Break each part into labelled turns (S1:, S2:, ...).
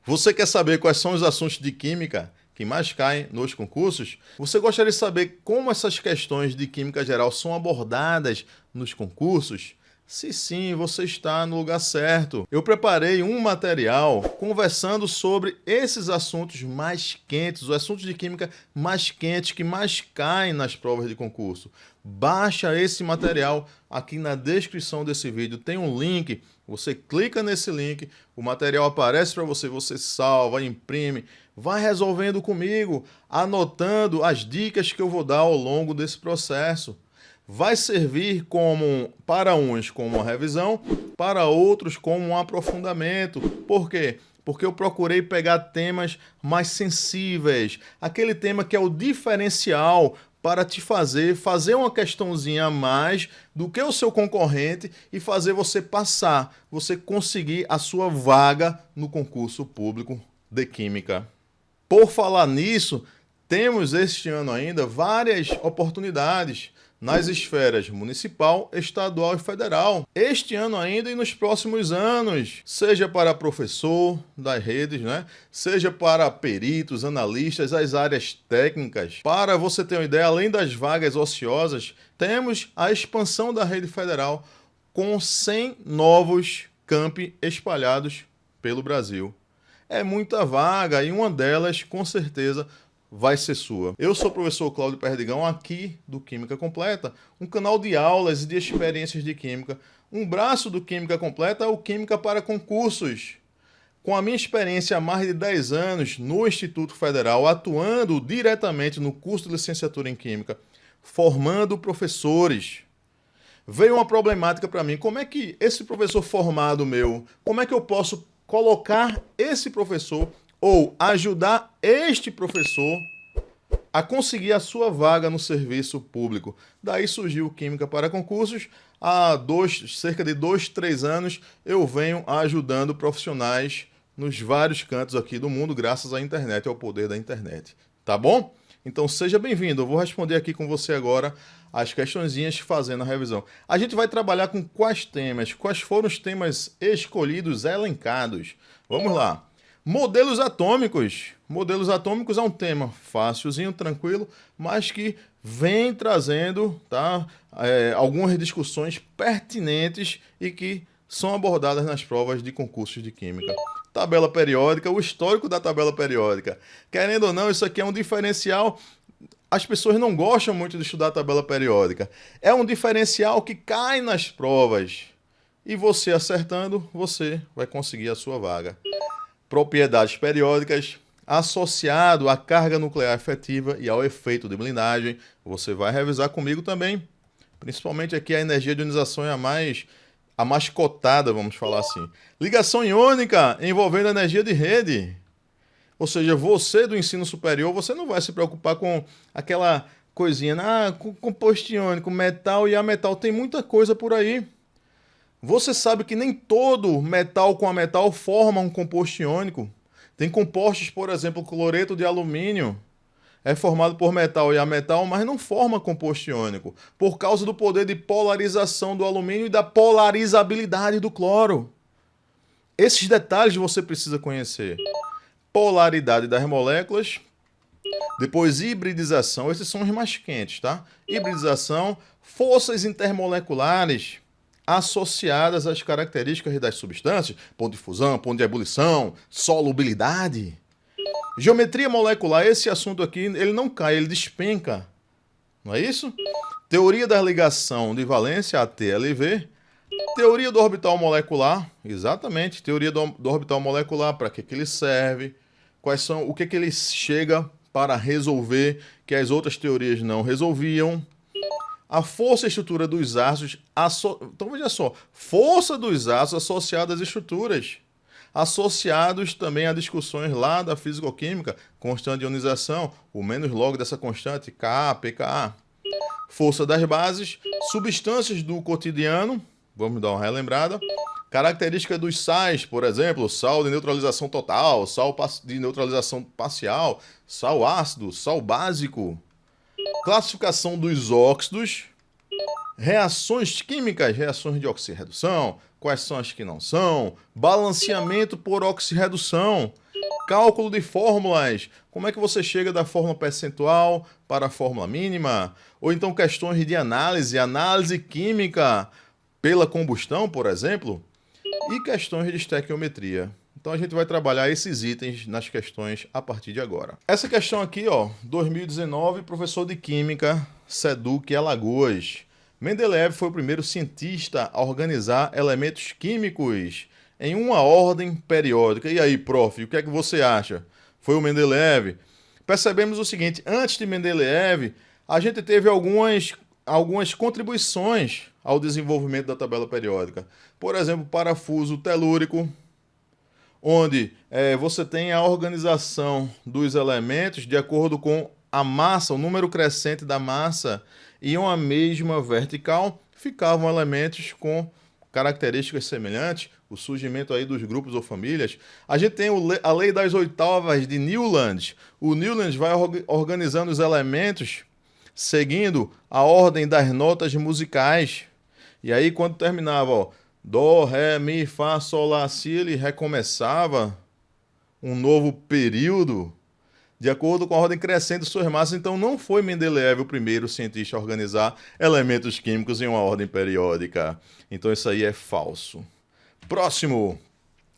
S1: Você quer saber quais são os assuntos de química que mais caem nos concursos? Você gostaria de saber como essas questões de química geral são abordadas nos concursos? Se sim, você está no lugar certo. Eu preparei um material conversando sobre esses assuntos mais quentes, os assuntos de química mais quentes que mais caem nas provas de concurso. Baixa esse material aqui na descrição desse vídeo. Tem um link, você clica nesse link, o material aparece para você, você salva, imprime, vai resolvendo comigo, anotando as dicas que eu vou dar ao longo desse processo. Vai servir para uns como uma revisão, para outros como um aprofundamento. Por quê? Porque eu procurei pegar temas mais sensíveis, aquele tema que é o diferencial para te fazer uma questãozinha a mais do que o seu concorrente e fazer você passar, você conseguir a sua vaga no concurso público de Química. Por falar nisso, temos este ano ainda várias oportunidades nas esferas municipal, estadual e federal. Este ano ainda e nos próximos anos, seja para professor das redes, seja para peritos, analistas, as áreas técnicas. Para você ter uma ideia, além das vagas ociosas, temos a expansão da rede federal com 100 novos campi espalhados pelo Brasil. É muita vaga e uma delas, com certeza, vai ser sua. Eu sou o professor Cláudio Perdigão, aqui do Química Completa, um canal de aulas e de experiências de química. Um braço do Química Completa é o Química para Concursos. Com a minha experiência há mais de 10 anos no Instituto Federal, atuando diretamente no curso de licenciatura em Química, formando professores, veio uma problemática para mim. Como é que esse professor formado meu, como é que eu posso colocar esse professor ou ajudar este professor a conseguir a sua vaga no serviço público? Daí surgiu Química para Concursos. Há cerca de 2, 3 anos eu venho ajudando profissionais nos vários cantos aqui do mundo, graças à internet, ao poder da internet. Tá bom? Então seja bem-vindo. Eu vou responder aqui com você agora as questõezinhas fazendo a revisão. A gente vai trabalhar com quais temas? Quais foram os temas escolhidos, elencados? Vamos lá. Modelos atômicos. Modelos atômicos é um tema fácilzinho, tranquilo, mas que vem trazendo algumas discussões pertinentes e que são abordadas nas provas de concursos de química. Tabela periódica, o histórico da tabela periódica. Querendo ou não, isso aqui é um diferencial. As pessoas não gostam muito de estudar a tabela periódica. É um diferencial que cai nas provas. E você acertando, você vai conseguir a sua vaga. Propriedades periódicas, associado à carga nuclear efetiva e ao efeito de blindagem. Você vai revisar comigo também. Principalmente aqui a energia de ionização é a mais cotada, vamos falar assim. Ligação iônica envolvendo energia de rede. Ou seja, você do ensino superior, você não vai se preocupar com aquela coisinha, com composto iônico, metal e ametal. Tem muita coisa por aí. Você sabe que nem todo metal com ametal forma um composto iônico. Tem compostos, por exemplo, cloreto de alumínio. É formado por metal e ametal, mas não forma composto iônico, por causa do poder de polarização do alumínio e da polarizabilidade do cloro. Esses detalhes você precisa conhecer. Polaridade das moléculas, depois hibridização, esses são os mais quentes, tá? Hibridização, forças intermoleculares associadas às características das substâncias, ponto de fusão, ponto de ebulição, solubilidade. Geometria molecular, esse assunto aqui, ele não cai, ele despenca, não é isso? Teoria da ligação de valência, a TLV. Teoria do orbital molecular, exatamente, teoria do orbital molecular, para que ele serve, o que ele chega para resolver, que as outras teorias não resolviam. A força e estrutura dos ácidos, então veja só, força dos ácidos associada às estruturas, associados também a discussões lá da fisicoquímica, constante de ionização, o menos log dessa constante, Ka, pKa. Força das bases, substâncias do cotidiano, vamos dar uma relembrada. Característica dos sais, por exemplo, sal de neutralização total, sal de neutralização parcial, sal ácido, sal básico. Classificação dos óxidos, reações químicas, reações de oxirredução, quais são as que não são, balanceamento por oxirredução. Cálculo de fórmulas. Como é que você chega da fórmula percentual para a fórmula mínima? Ou então questões de análise química pela combustão, por exemplo, e questões de estequiometria. Então a gente vai trabalhar esses itens nas questões a partir de agora. Essa questão aqui, ó, 2019, professor de Química, SEDUC Alagoas. Mendeleev foi o primeiro cientista a organizar elementos químicos em uma ordem periódica. E aí, prof, o que é que você acha? Foi o Mendeleev? Percebemos o seguinte, antes de Mendeleev, a gente teve algumas contribuições ao desenvolvimento da tabela periódica. Por exemplo, parafuso telúrico, onde você tem a organização dos elementos de acordo com a massa, o número crescente da massa, e uma mesma vertical, ficavam elementos com características semelhantes, o surgimento aí dos grupos ou famílias. A gente tem a lei das oitavas de Newland. O Newland vai organizando os elementos seguindo a ordem das notas musicais. E aí, quando terminava, ó, Dó, Ré, Mi, Fá, Sol, Lá, Si, ele recomeçava um novo período de acordo com a ordem crescente de suas massas. Então, não foi Mendeleev o primeiro cientista a organizar elementos químicos em uma ordem periódica. Então, isso aí é falso. Próximo.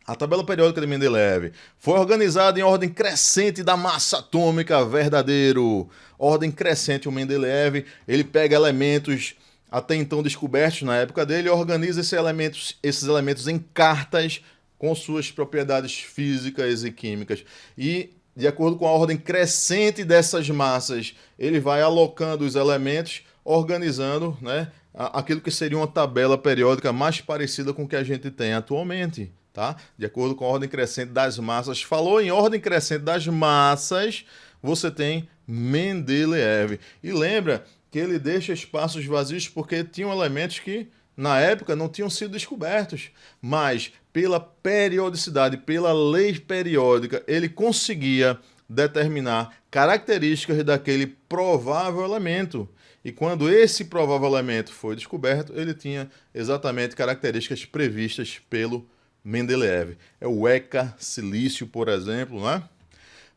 S1: A tabela periódica de Mendeleev foi organizada em ordem crescente da massa atômica, verdadeiro. Ordem crescente, o Mendeleev, ele pega elementos até então descobertos na época dele e organiza esses elementos em cartas com suas propriedades físicas e químicas. E, de acordo com a ordem crescente dessas massas, ele vai alocando os elementos, organizando, né, aquilo que seria uma tabela periódica mais parecida com o que a gente tem atualmente. Tá? De acordo com a ordem crescente das massas. Falou em ordem crescente das massas, você tem Mendeleev. E lembra que ele deixa espaços vazios porque tinham elementos que, na época, não tinham sido descobertos. Mas, pela periodicidade, pela lei periódica, ele conseguia determinar características daquele provável elemento. E quando esse provável elemento foi descoberto, ele tinha exatamente características previstas pelo Mendeleev. É o ECA, silício, por exemplo, né?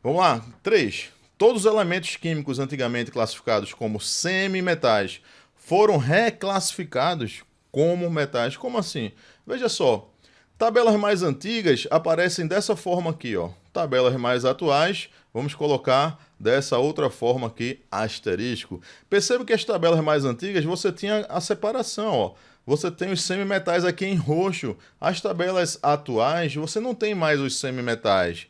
S1: Vamos lá. 3. Todos os elementos químicos antigamente classificados como semimetais foram reclassificados como metais. Como assim? Veja só. Tabelas mais antigas aparecem dessa forma aqui, ó. Tabelas mais atuais, vamos colocar dessa outra forma aqui, asterisco. Perceba que as tabelas mais antigas você tinha a separação, ó. Você tem os semimetais aqui em roxo. As tabelas atuais, você não tem mais os semimetais.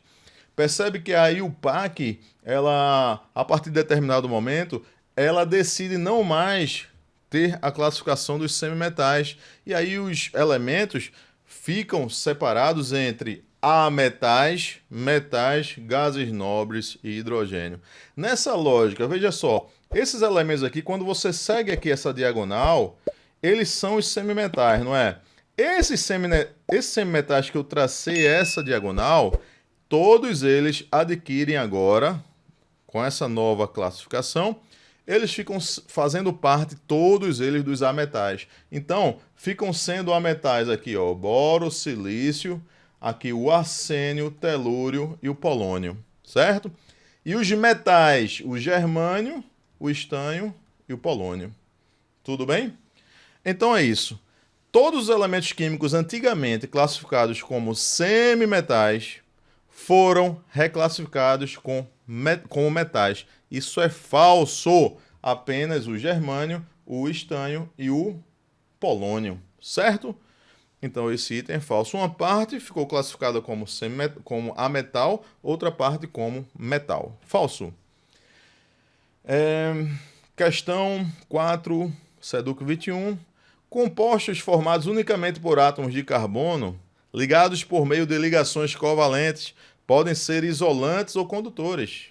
S1: Percebe que a IUPAC, ela, a partir de determinado momento, ela decide não mais ter a classificação dos semimetais. E aí os elementos ficam separados entre ametais, metais, gases nobres e hidrogênio. Nessa lógica, veja só, esses elementos aqui, quando você segue aqui essa diagonal, eles são os semimetais, não é? Esses semimetais que eu tracei essa diagonal, todos eles adquirem agora, com essa nova classificação, eles ficam fazendo parte, todos eles, dos ametais. Então, ficam sendo ametais aqui, ó, boro, silício, aqui o arsênio, telúrio e o polônio, certo? E os metais, o germânio, o estânio e o polônio. Tudo bem? Então é isso. Todos os elementos químicos antigamente classificados como semimetais foram reclassificados como metais. Isso é falso. Apenas o germânio, o estânio e o polônio, certo? Então esse item é falso. Uma parte ficou classificada como ametal, outra parte como metal. Falso. Questão 4, SEDUC 21. Compostos formados unicamente por átomos de carbono, ligados por meio de ligações covalentes, podem ser isolantes ou condutores,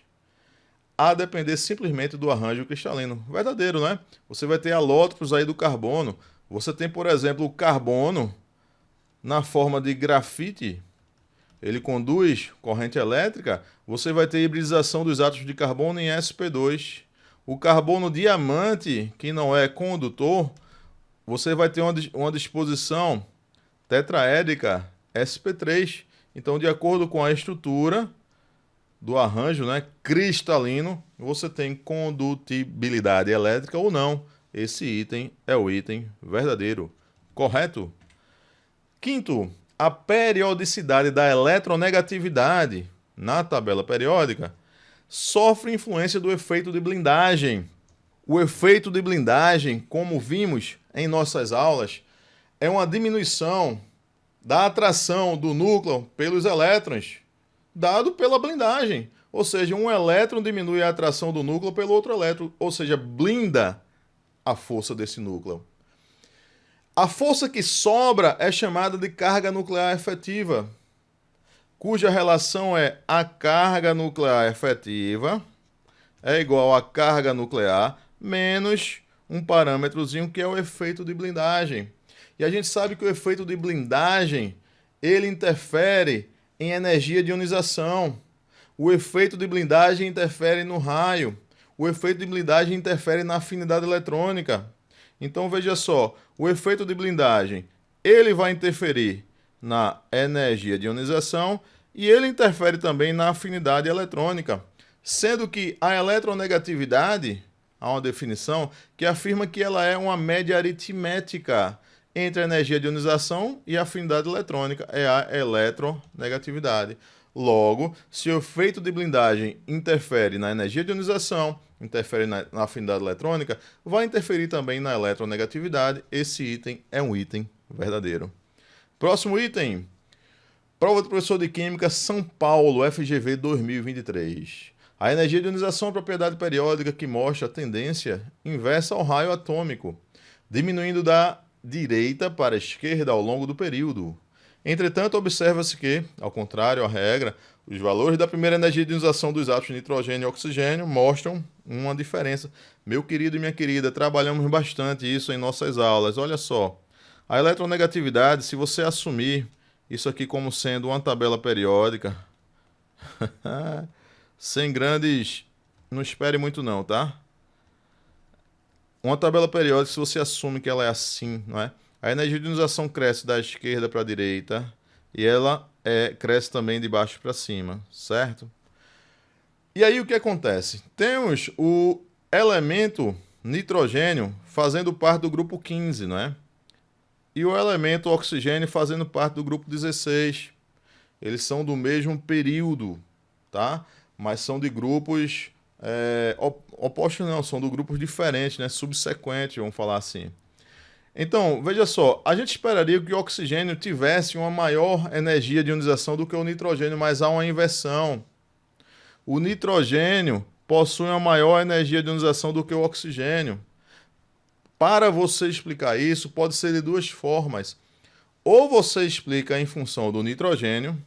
S1: a depender simplesmente do arranjo cristalino. Verdadeiro, né? Você vai ter alótropos aí do carbono. Você tem, por exemplo, o carbono na forma de grafite. Ele conduz corrente elétrica. Você vai ter hibridização dos átomos de carbono em sp2. O carbono diamante, que não é condutor, você vai ter uma disposição tetraédrica sp3. Então, de acordo com a estrutura, do arranjo, né, cristalino, você tem condutibilidade elétrica ou não. Esse item é o item verdadeiro. Correto? Quinto, a periodicidade da eletronegatividade na tabela periódica sofre influência do efeito de blindagem. O efeito de blindagem, como vimos em nossas aulas, é uma diminuição da atração do núcleo pelos elétrons, dado pela blindagem. Ou seja, um elétron diminui a atração do núcleo pelo outro elétron, ou seja, blinda a força desse núcleo. A força que sobra é chamada de carga nuclear efetiva, cuja relação é a carga nuclear efetiva é igual a carga nuclear menos um parâmetrozinho que é o efeito de blindagem. E a gente sabe que o efeito de blindagem, ele interfere em energia de ionização. O efeito de blindagem interfere no raio. O efeito de blindagem interfere na afinidade eletrônica. Então veja só, o efeito de blindagem, ele vai interferir na energia de ionização e ele interfere também na afinidade eletrônica, sendo que a eletronegatividade, há uma definição que afirma que ela é uma média aritmética entre a energia de ionização e a afinidade eletrônica, é a eletronegatividade. Logo, se o efeito de blindagem interfere na energia de ionização, interfere na afinidade eletrônica, vai interferir também na eletronegatividade. Esse item é um item verdadeiro. Próximo item. Prova do professor de Química, São Paulo, FGV 2023. A energia de ionização é uma propriedade periódica que mostra a tendência inversa ao raio atômico, diminuindo da direita para a esquerda ao longo do período. Entretanto, observa-se que, ao contrário à regra, os valores da primeira energia de ionização dos átomos de nitrogênio e oxigênio mostram uma diferença. Meu querido e minha querida, trabalhamos bastante isso em nossas aulas. Olha só, a eletronegatividade, se você assumir isso aqui como sendo uma tabela periódica, sem grandes... Não espere muito não, tá? Uma tabela periódica, se você assume que ela é assim, não é? A energia de ionização cresce da esquerda para a direita e ela cresce também de baixo para cima, certo? E aí o que acontece? Temos o elemento nitrogênio fazendo parte do grupo 15, não é? E o elemento oxigênio fazendo parte do grupo 16. Eles são do mesmo período, tá? Mas são de grupos opostos, não, são de grupos diferentes, né? Subsequentes, vamos falar assim. Então, veja só, a gente esperaria que o oxigênio tivesse uma maior energia de ionização do que o nitrogênio, mas há uma inversão. O nitrogênio possui uma maior energia de ionização do que o oxigênio. Para você explicar isso, pode ser de duas formas. Ou você explica em função do nitrogênio,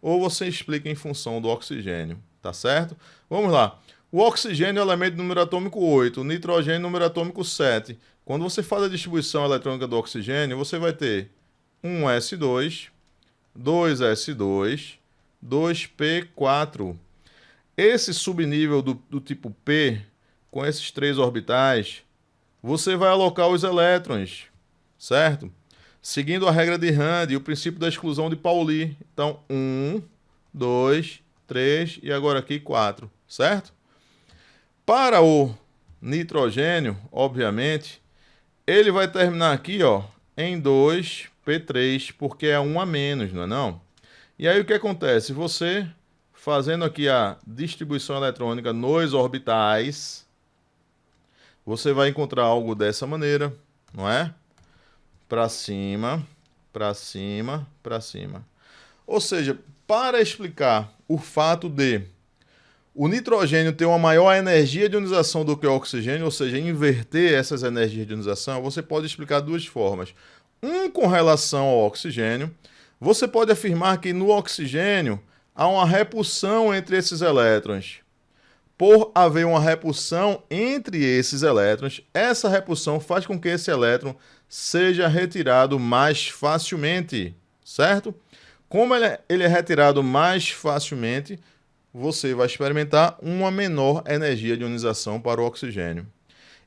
S1: ou você explica em função do oxigênio, tá certo? Vamos lá. O oxigênio é o elemento número atômico 8, o nitrogênio número atômico 7. Quando você faz a distribuição eletrônica do oxigênio, você vai ter 1s2, 2s2, 2p4. Esse subnível do tipo P, com esses três orbitais, você vai alocar os elétrons, certo? Seguindo a regra de Rand e o princípio da exclusão de Pauli. Então, 1, 2, 3 e agora aqui 4, certo? Para o nitrogênio, obviamente, ele vai terminar aqui, ó, em 2p3, porque é 1 a menos, não é não? E aí o que acontece? Você, fazendo aqui a distribuição eletrônica nos orbitais, você vai encontrar algo dessa maneira, não é? Para cima, para cima, para cima. Ou seja, para explicar o fato de o nitrogênio ter uma maior energia de ionização do que o oxigênio, ou seja, inverter essas energias de ionização, você pode explicar de duas formas. Com relação ao oxigênio, você pode afirmar que no oxigênio há uma repulsão entre esses elétrons. Por haver uma repulsão entre esses elétrons, essa repulsão faz com que esse elétron seja retirado mais facilmente, certo? Como ele é retirado mais facilmente, você vai experimentar uma menor energia de ionização para o oxigênio.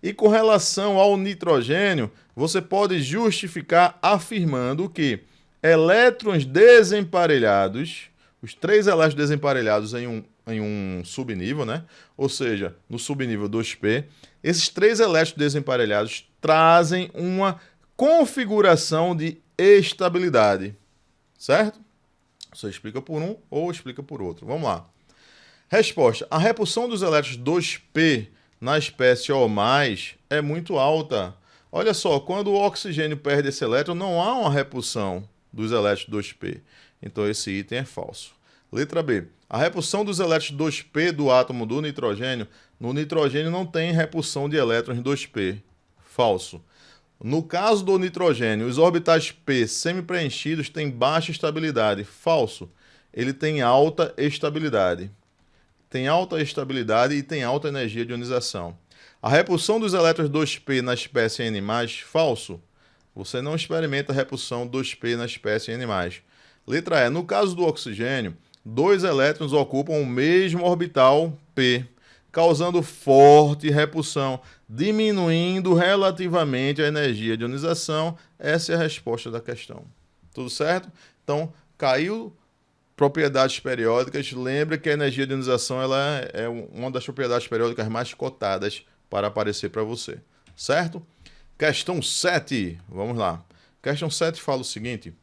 S1: E com relação ao nitrogênio, você pode justificar afirmando que elétrons desemparelhados, os três elétrons desemparelhados em um em um subnível, né? Ou seja, no subnível 2P, esses 3 elétrons desemparelhados trazem uma configuração de estabilidade, certo? Você explica por um ou explica por outro. Vamos lá. Resposta. A repulsão dos elétrons 2P na espécie O+, é muito alta. Olha só, quando o oxigênio perde esse elétron, não há uma repulsão dos elétrons 2P. Então esse item é falso. Letra B. A repulsão dos elétrons 2P do átomo do nitrogênio, no nitrogênio não tem repulsão de elétrons 2P. Falso. No caso do nitrogênio, os orbitais P semi-preenchidos têm baixa estabilidade. Falso. Ele tem alta estabilidade. Tem alta estabilidade e tem alta energia de ionização. A repulsão dos elétrons 2P na espécie N+, falso. Você não experimenta a repulsão 2P na espécie N+. Letra E. No caso do oxigênio, 2 elétrons ocupam o mesmo orbital P, causando forte repulsão, diminuindo relativamente a energia de ionização. Essa é a resposta da questão. Tudo certo? Então, caiu propriedades periódicas. Lembra que a energia de ionização ela é uma das propriedades periódicas mais cotadas para aparecer para você. Certo? Questão 7. Vamos lá. Questão 7 fala o seguinte.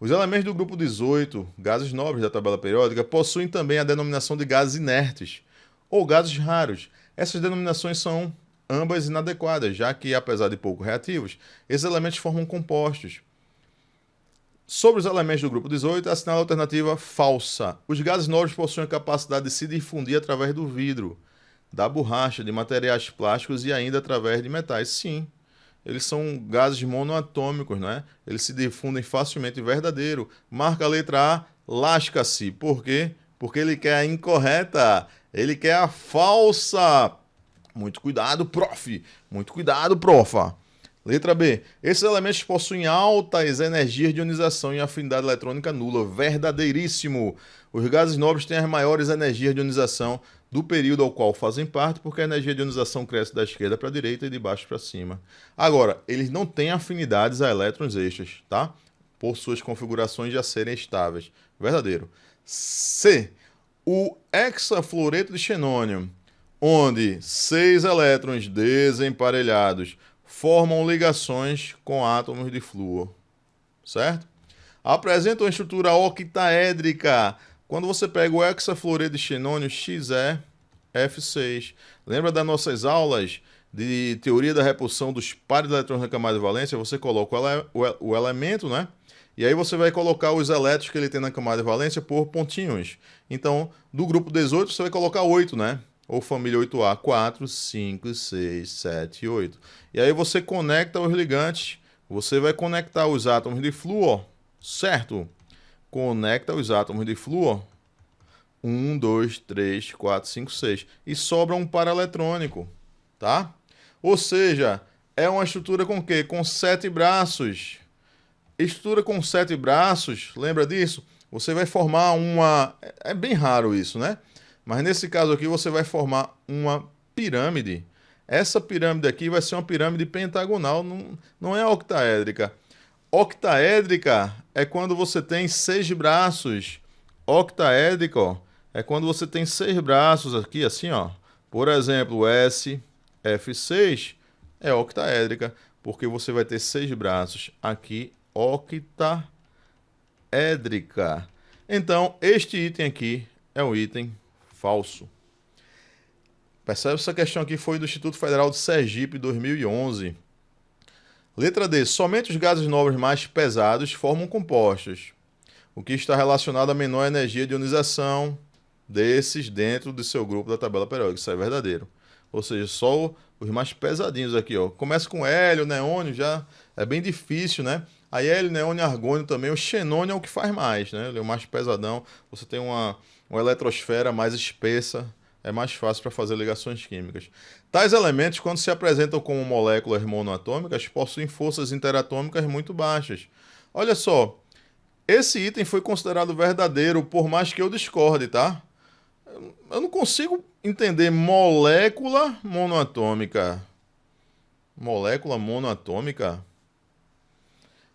S1: Os elementos do grupo 18, gases nobres da tabela periódica, possuem também a denominação de gases inertes, ou gases raros. Essas denominações são ambas inadequadas, já que, apesar de pouco reativos, esses elementos formam compostos. Sobre os elementos do grupo 18, assinala a alternativa falsa. Os gases nobres possuem a capacidade de se difundir através do vidro, da borracha, de materiais plásticos e ainda através de metais. Sim, eles são gases monoatômicos, né? Eles se difundem facilmente. Verdadeiro. Marca a letra A, lasca-se. Por quê? Porque ele quer a incorreta. Ele quer a falsa. Muito cuidado, prof. Muito cuidado, profa. Letra B. Esses elementos possuem altas energias de ionização e afinidade eletrônica nula. Verdadeiríssimo. Os gases nobres têm as maiores energias de ionização do período ao qual fazem parte, porque a energia de ionização cresce da esquerda para a direita e de baixo para cima. Agora, eles não têm afinidades a elétrons extras, tá? Por suas configurações já serem estáveis. Verdadeiro. C. O hexafluoreto de xenônio, onde 6 elétrons desemparelhados formam ligações com átomos de flúor, certo? Apresenta uma estrutura octaédrica. Quando você pega o hexafluoreto de xenônio, XeF6. Lembra das nossas aulas de teoria da repulsão dos pares de eletrões na camada de valência? Você coloca o elemento, né? E aí você vai colocar os elétrons que ele tem na camada de valência por pontinhos. Então, do grupo 18, você vai colocar 8, né? Ou família 8A, 4, 5, 6, 7, 8. E aí você conecta os ligantes. Você vai conectar os átomos de flúor, certo? Conecta os átomos de flúor. 1, 2, 3, 4, 5, 6. E sobra um paraeletrônico, tá? Ou seja, é uma estrutura com o quê? Com 7 braços. Estrutura com 7 braços, lembra disso? Você vai formar uma... É bem raro isso, né? Mas nesse caso aqui você vai formar uma pirâmide. Essa pirâmide aqui vai ser uma pirâmide pentagonal, não é octaédrica. Octaédrica é quando você tem 6 braços. Octaédrica, ó, é quando você tem 6 braços aqui, assim, ó. Por exemplo, SF6 é octaédrica, porque você vai ter 6 braços. Aqui, octaédrica. Então, este item aqui é um item falso. Percebe? Essa questão aqui foi do Instituto Federal de Sergipe, 2011. Letra D. Somente os gases nobres mais pesados formam compostos, o que está relacionado à menor energia de ionização desses dentro do seu grupo da tabela periódica. Isso é verdadeiro. Ou seja, só os mais pesadinhos aqui, ó. Começa com hélio, neônio, já é bem difícil, né? Aí hélio, neônio, argônio também. O xenônio é o que faz mais, né? Ele é o mais pesadão. Você tem uma eletrosfera mais espessa. É mais fácil para fazer ligações químicas. Tais elementos, quando se apresentam como moléculas monoatômicas, possuem forças interatômicas muito baixas. Olha só, esse item foi considerado verdadeiro, por mais que eu discorde, tá? Eu não consigo entender molécula monoatômica. Molécula monoatômica?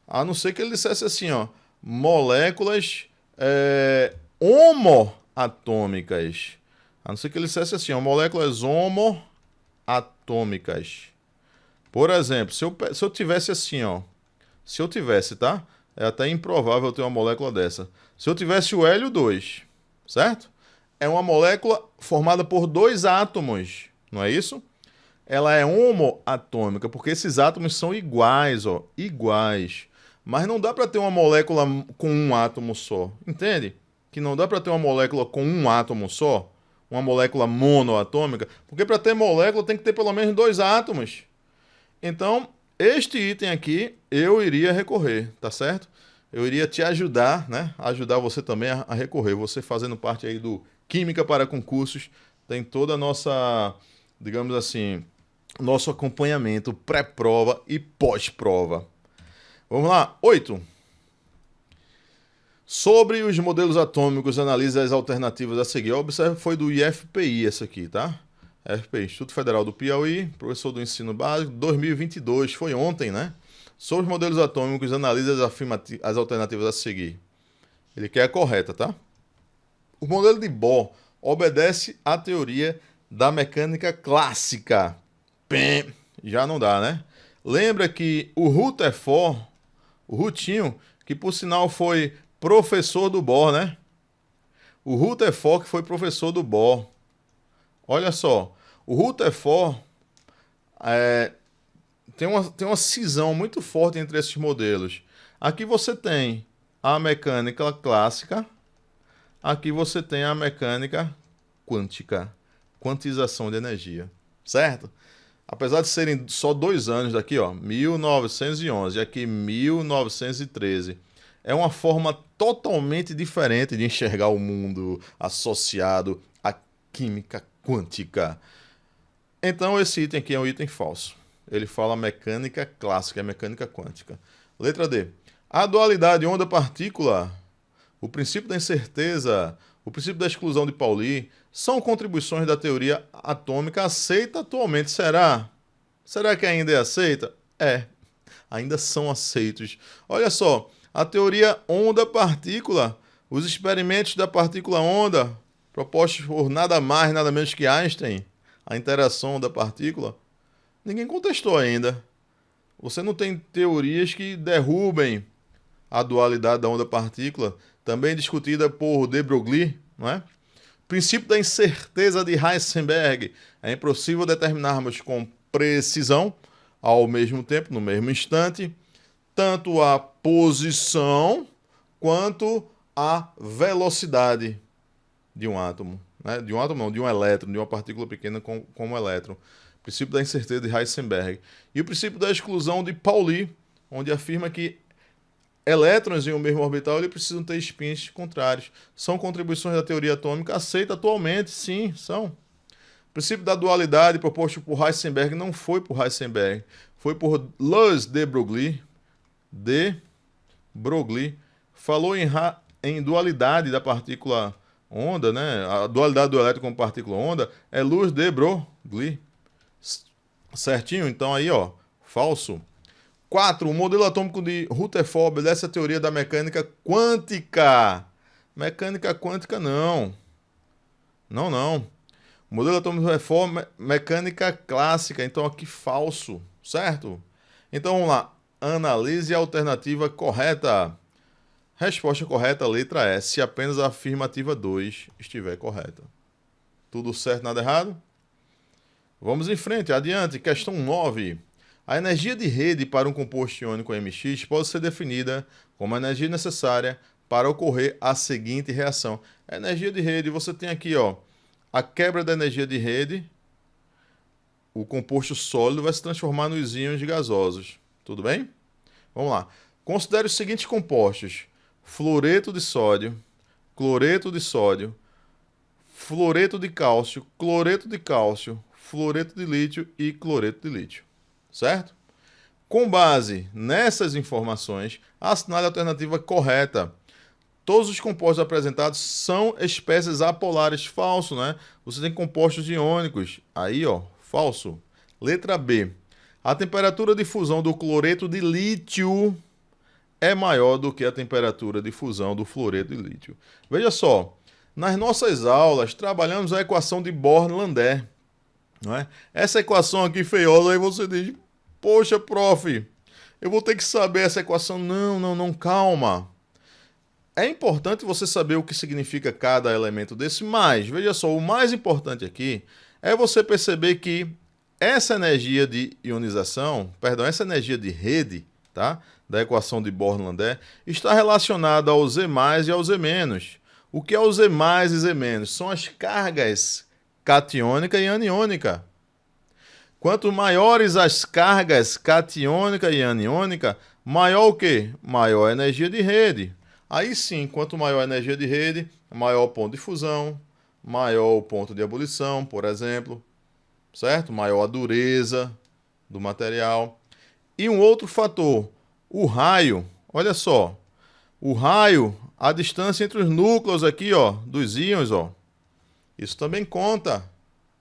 S1: A não ser que ele dissesse assim, ó, moléculas homoatômicas. A não ser que ele dissesse assim, ó, moléculas homoatômicas. Por exemplo, se eu tivesse assim, ó. Se eu tivesse, tá? É até improvável eu ter uma molécula dessa. Se eu tivesse o hélio 2, certo? É uma molécula formada por dois átomos, não é isso? Ela é homoatômica, porque esses átomos são iguais, ó, iguais. Mas não dá para ter uma molécula com um átomo só, entende? Que não dá para ter uma molécula com um átomo só, uma molécula monoatômica, porque para ter molécula tem que ter pelo menos dois átomos. Então, este item aqui eu iria recorrer, tá certo? Eu iria te ajudar, né? Ajudar você também a recorrer. Você fazendo parte aí do Química para Concursos, tem toda a nossa, digamos assim, nosso acompanhamento pré-prova e pós-prova. Vamos lá, 8. Sobre os modelos atômicos, analise as alternativas a seguir. Observe, foi do IFPI essa aqui, tá? IFPI, Instituto Federal do Piauí, professor do ensino básico, 2022, foi ontem, né? Sobre os modelos atômicos, analise as alternativas a seguir. Ele quer a correta, tá? O modelo de Bohr obedece à teoria da mecânica clássica. Pem, já não dá, né? Lembra que o Rutherford, o Rutinho, que por sinal foi professor do Bohr, né? O Rutherford que foi professor do Bohr. Olha só, o Rutherford tem uma cisão muito forte entre esses modelos. Aqui você tem a mecânica clássica, aqui você tem a mecânica quântica, quantização de energia, certo? Apesar de serem só 2 anos daqui, ó, 1911 e aqui 1913, é uma forma totalmente diferente de enxergar o mundo associado à química quântica. Então esse item aqui é um item falso. Ele fala mecânica clássica, é mecânica quântica. Letra D. A dualidade onda-partícula, o princípio da incerteza, o princípio da exclusão de Pauli, são contribuições da teoria atômica aceita atualmente. Será? Será que ainda é aceita? É, ainda são aceitos. Olha só, a teoria onda-partícula, os experimentos da partícula-onda, propostos por nada mais, nada menos que Einstein, a interação da partícula, ninguém contestou ainda. Você não tem teorias que derrubem a dualidade da onda-partícula, também discutida por de Broglie, não é? Princípio da incerteza de Heisenberg. É impossível determinarmos com precisão, ao mesmo tempo, no mesmo instante, tanto a posição quanto a velocidade de um átomo. Né? De um átomo não, de um elétron, de uma partícula pequena como um elétron. Princípio da incerteza de Heisenberg. E o princípio da exclusão de Pauli, onde afirma que elétrons em um mesmo orbital eles precisam ter spins contrários. São contribuições da teoria atômica aceita atualmente, sim, são. O princípio da dualidade proposto por Heisenberg não foi por Heisenberg, foi por Louis de Broglie. De Broglie falou em dualidade da partícula onda, né? A dualidade do elétron com partícula onda é Louis de Broglie. Certinho? Então aí, ó, falso. 4. O modelo atômico de Rutherford obedece à teoria da mecânica quântica. Mecânica quântica não. Não, não. O modelo atômico de Rutherford, mecânica clássica. Então aqui falso, certo? Então vamos lá. Analise a alternativa correta. Resposta correta, letra E, se apenas a afirmativa 2 estiver correta. Tudo certo, nada errado? Vamos em frente, adiante. Questão 9. A energia de rede para um composto iônico MX pode ser definida como a energia necessária para ocorrer a seguinte reação. A energia de rede, você tem aqui, ó, a quebra da energia de rede, o composto sólido vai se transformar nos íons gasosos. Tudo bem? Vamos lá. Considere os seguintes compostos: fluoreto de sódio, cloreto de sódio, fluoreto de cálcio, cloreto de cálcio, fluoreto de lítio e cloreto de lítio. Certo? Com base nessas informações, assinale a alternativa correta. Todos os compostos apresentados são espécies apolares. Falso, né? Você tem compostos iônicos. Aí, ó, falso. Letra B. A temperatura de fusão do cloreto de lítio é maior do que a temperatura de fusão do fluoreto de lítio. Veja só, Nas nossas aulas, trabalhamos a equação de Born-Landé, não é? Essa equação aqui feiosa, aí você diz, poxa, prof, eu vou ter que saber essa equação. Não, calma. É importante você saber o que significa cada elemento desse, mas, veja só, o mais importante aqui é você perceber que essa energia de ionização, perdão, essa energia de rede, tá? Da equação de Born-Landé, está relacionada ao Z+, e ao Z-. O que é o Z+ e Z-? São as cargas catiônica e aniônica. Quanto maiores as cargas catiônica e aniônica, maior o quê? Maior a energia de rede. Aí sim, quanto maior a energia de rede, maior o ponto de fusão, maior o ponto de ebulição, por exemplo, certo? Maior a dureza do material. E um outro fator, o raio. Olha só, o raio, a distância entre os núcleos aqui, ó, dos íons, ó. Isso também conta,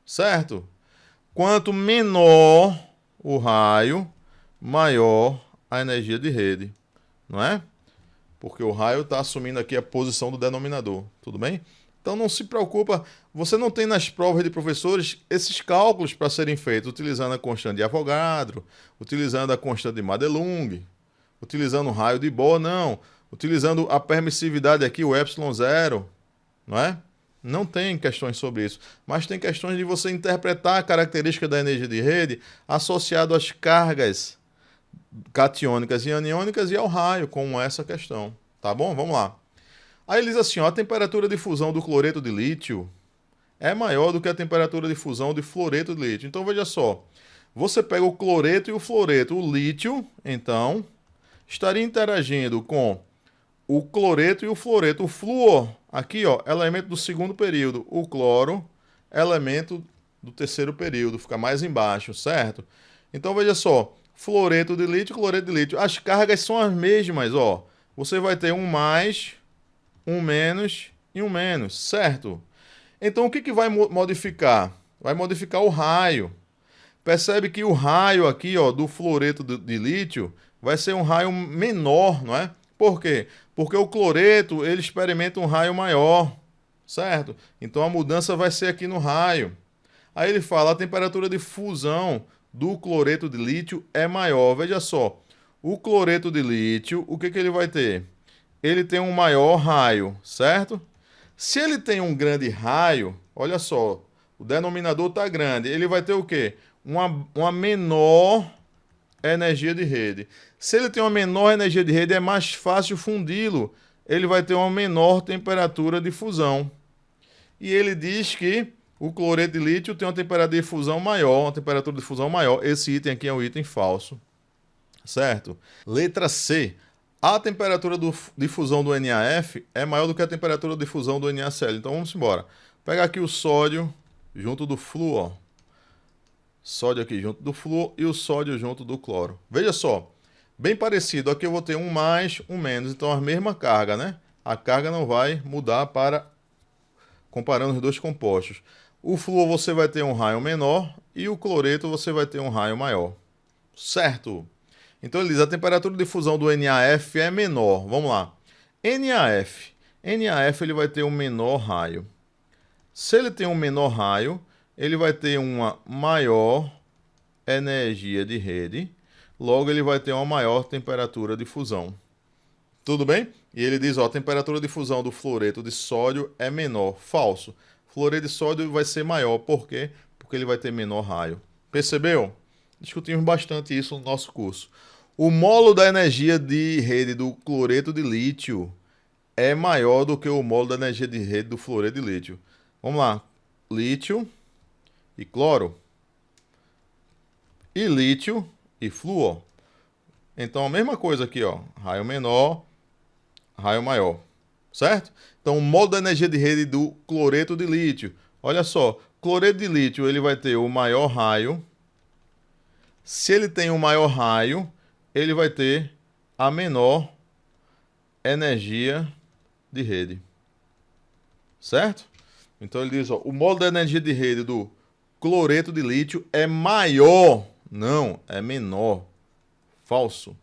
S1: certo? Quanto menor o raio, maior a energia de rede, não é? Porque o raio está assumindo aqui a posição do denominador, tudo bem? Então não se preocupa, você não tem nas provas de professores esses cálculos para serem feitos utilizando a constante de Avogadro, utilizando a constante de Madelung, utilizando o raio de Bohr, não. Utilizando a permissividade aqui, o epsilon zero, não é? Não tem questões sobre isso, mas tem questões de você interpretar a característica da energia de rede associado às cargas catiônicas e aniônicas e ao raio, como essa questão, tá bom? Vamos lá. Aí ele diz assim, ó, a temperatura de fusão do cloreto de lítio é maior do que a temperatura de fusão de fluoreto de lítio. Então veja só, você pega o cloreto e o fluoreto, o lítio, então, estaria interagindo com o cloreto e o fluoreto. O flúor, aqui, ó, elemento do segundo período. O cloro, elemento do terceiro período. Fica mais embaixo, certo? Então, veja só. Fluoreto de lítio, cloreto de lítio. As cargas são as mesmas, ó. Você vai ter um mais, um menos e um menos, certo? Então, o que vai modificar? Vai modificar o raio. Percebe que o raio aqui, ó, do fluoreto de lítio vai ser um raio menor, não é? Por quê? Porque o cloreto, ele experimenta um raio maior, certo? Então a mudança vai ser aqui no raio. Aí ele fala, a temperatura de fusão do cloreto de lítio é maior. Veja só, o cloreto de lítio, o que ele vai ter? Ele tem um maior raio, certo? Se ele tem um grande raio, olha só, o denominador está grande, ele vai ter o quê? Uma menor energia de rede. Se ele tem uma menor energia de rede, é mais fácil fundi-lo. Ele vai ter uma menor temperatura de fusão. E ele diz que o cloreto de lítio tem uma temperatura de fusão maior, uma temperatura de fusão maior. Esse item aqui é um item falso. Certo? Letra C. A temperatura de fusão do NaF é maior do que a temperatura de fusão do NaCl. Então vamos embora. Pegar aqui o sódio junto do flúor. Sódio aqui junto do flúor e o sódio junto do cloro. Veja só, bem parecido. Aqui eu vou ter um mais, um menos. Então a mesma carga, né? A carga não vai mudar para comparando os dois compostos. O flúor você vai ter um raio menor e o cloreto você vai ter um raio maior. Certo? Então ele diz a temperatura de fusão do NaF é menor. Vamos lá. NaF. NaF ele vai ter um menor raio. Se ele tem um menor raio, ele vai ter uma maior energia de rede, logo ele vai ter uma maior temperatura de fusão. Tudo bem? E ele diz, ó, a temperatura de fusão do fluoreto de sódio é menor. Falso. Fluoreto de sódio vai ser maior. Por quê? Porque ele vai ter menor raio. Percebeu? Discutimos bastante isso no nosso curso. O molo da energia de rede do cloreto de lítio é maior do que o molo da energia de rede do fluoreto de lítio. Vamos lá. Lítio e cloro, e lítio e flúor. Então a mesma coisa aqui, ó, raio menor, raio maior, certo? Então o molo da energia de rede do cloreto de lítio. Olha só, cloreto de lítio ele vai ter o maior raio. Se ele tem o maior raio, ele vai ter a menor energia de rede, certo? Então ele diz, ó, o molo da energia de rede do cloreto de lítio é maior. Não, é menor. Falso.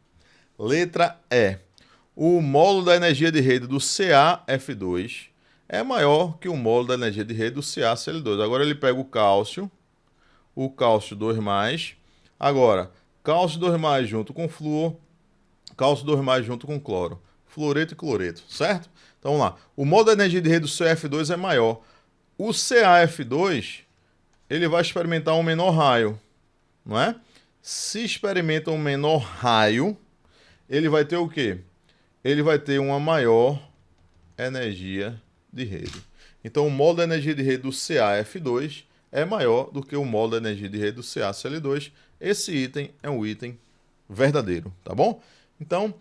S1: Letra E. O molo da energia de rede do CaF2 é maior que o molo da energia de rede do CaCl2. Agora ele pega o cálcio 2+, agora cálcio 2+ junto com flúor, cálcio 2+ junto com cloro, fluoreto e cloreto, certo? Então vamos lá, o molo da energia de rede do CaF2 é maior. O CaF2, ele vai experimentar um menor raio, não é? Se experimenta um menor raio, ele vai ter o quê? Ele vai ter uma maior energia de rede. Então o molo da energia de rede do CaF2 é maior do que o molo da energia de rede do CaCl2. Esse item é um item verdadeiro, tá bom? Então,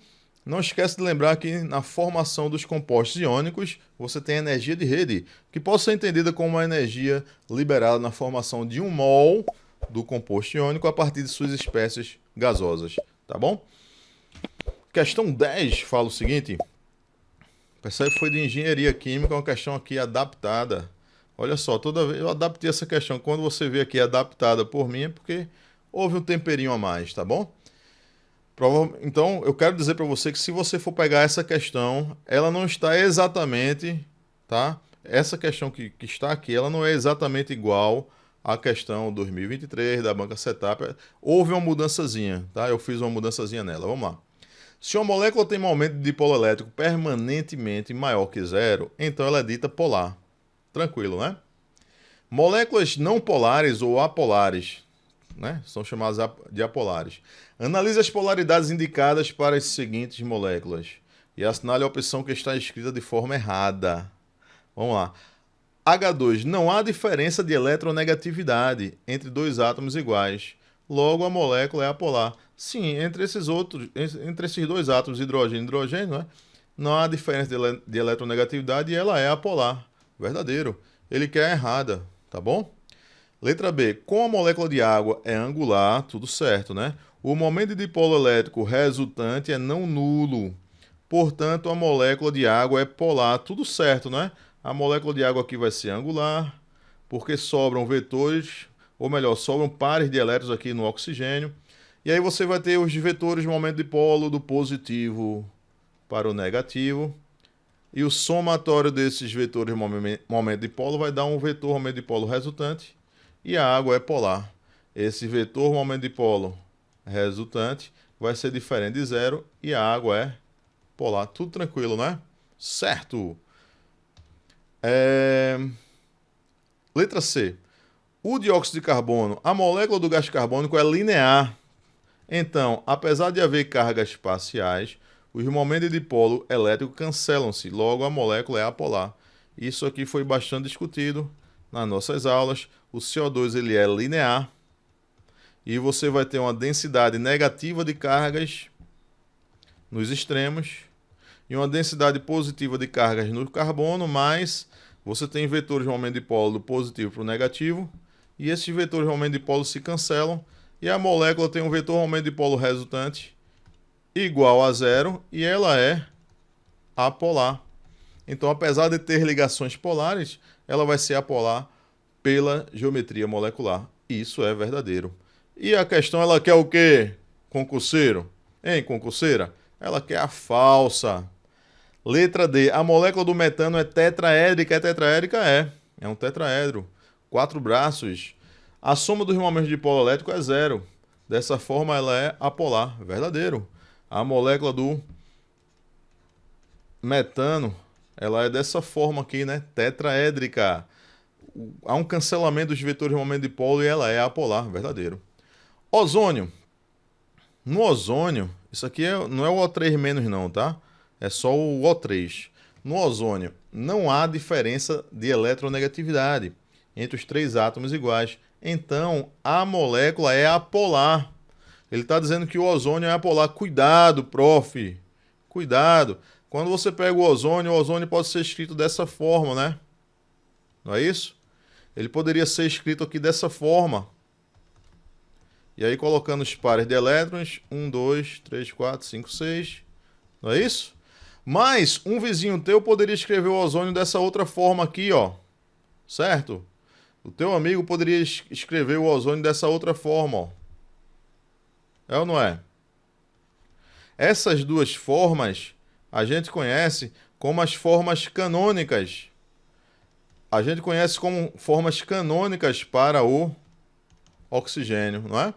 S1: não esquece de lembrar que na formação dos compostos iônicos, você tem energia de rede, que pode ser entendida como uma energia liberada na formação de 1 mol do composto iônico a partir de suas espécies gasosas, tá bom? Questão 10 fala o seguinte, percebe que foi de engenharia química, uma questão aqui adaptada. Olha só, toda vez eu adaptei essa questão, quando você vê aqui adaptada por mim é porque houve um temperinho a mais, tá bom? Então, eu quero dizer para você que se você for pegar essa questão, ela não está exatamente, tá? Essa questão que está aqui, ela não é exatamente igual à questão 2023 da banca Setup. Houve uma mudançazinha, tá? Eu fiz uma mudançazinha nela. Vamos lá. Se uma molécula tem um aumento de dipolo elétrico permanentemente maior que zero, então ela é dita polar. Tranquilo, né? Moléculas não polares ou apolares, né? São chamadas de apolares. Analise as polaridades indicadas para as seguintes moléculas e assinale a opção que está escrita de forma errada. Vamos lá. H2. Não há diferença de eletronegatividade entre dois átomos iguais. Logo, a molécula é apolar. Sim, entre esses dois átomos, hidrogênio e hidrogênio, né? Não há diferença de eletronegatividade e ela é apolar. Verdadeiro. Ele quer a errada, tá bom? Letra B. Com a molécula de água é angular, tudo certo, né? O momento de dipolo elétrico resultante é não nulo. Portanto, a molécula de água é polar, tudo certo, né? A molécula de água aqui vai ser angular, porque sobram vetores, ou melhor, sobram pares de elétrons aqui no oxigênio. E aí você vai ter os vetores de momento de dipolo do positivo para o negativo. E o somatório desses vetores de momento de dipolo vai dar um vetor momento de dipolo resultante. E a água é polar. Esse vetor momento de dipolo resultante vai ser diferente de zero e a água é polar. Tudo tranquilo, né? Certo! Letra C. O dióxido de carbono, a molécula do gás carbônico é linear. Então, apesar de haver cargas parciais, os momentos de dipolo elétrico cancelam-se, logo a molécula é apolar. Isso aqui foi bastante discutido nas nossas aulas. O CO2 ele é linear e você vai ter uma densidade negativa de cargas nos extremos e uma densidade positiva de cargas no carbono, mas você tem vetores de momento de dipolo do positivo para o negativo e esses vetores de momento de dipolo se cancelam e a molécula tem um vetor de momento de dipolo resultante igual a zero e ela é apolar. Então, apesar de ter ligações polares, ela vai ser apolar pela geometria molecular. Isso é verdadeiro. E a questão, ela quer o quê, concurseiro? Hein, concurseira? Ela quer a falsa. Letra D. A molécula do metano é tetraédrica. É tetraédrica? É um tetraedro. 4 braços. A soma dos momentos de dipolo elétrico é zero. Dessa forma, ela é apolar. Verdadeiro. A molécula do metano, ela é dessa forma aqui, né? Tetraédrica. Há um cancelamento dos vetores de momento de dipolo e ela é apolar. Verdadeiro. Ozônio. No ozônio, isso aqui não é o O3- não, tá? É só o O3. No ozônio, não há diferença de eletronegatividade entre os 3 átomos iguais. Então, a molécula é apolar. Ele está dizendo que o ozônio é apolar. Cuidado, prof. Cuidado. Quando você pega o ozônio pode ser escrito dessa forma, né? Não é isso? Ele poderia ser escrito aqui dessa forma. E aí colocando os pares de elétrons, 1, 2, 3, 4, 5, 6. Não é isso? Mas um vizinho teu poderia escrever o ozônio dessa outra forma aqui, ó. Certo? O teu amigo poderia escrever o ozônio dessa outra forma, ó. É ou não é? Essas duas formas a gente conhece como as formas canônicas. a gente conhece como formas canônicas para o oxigênio, não é?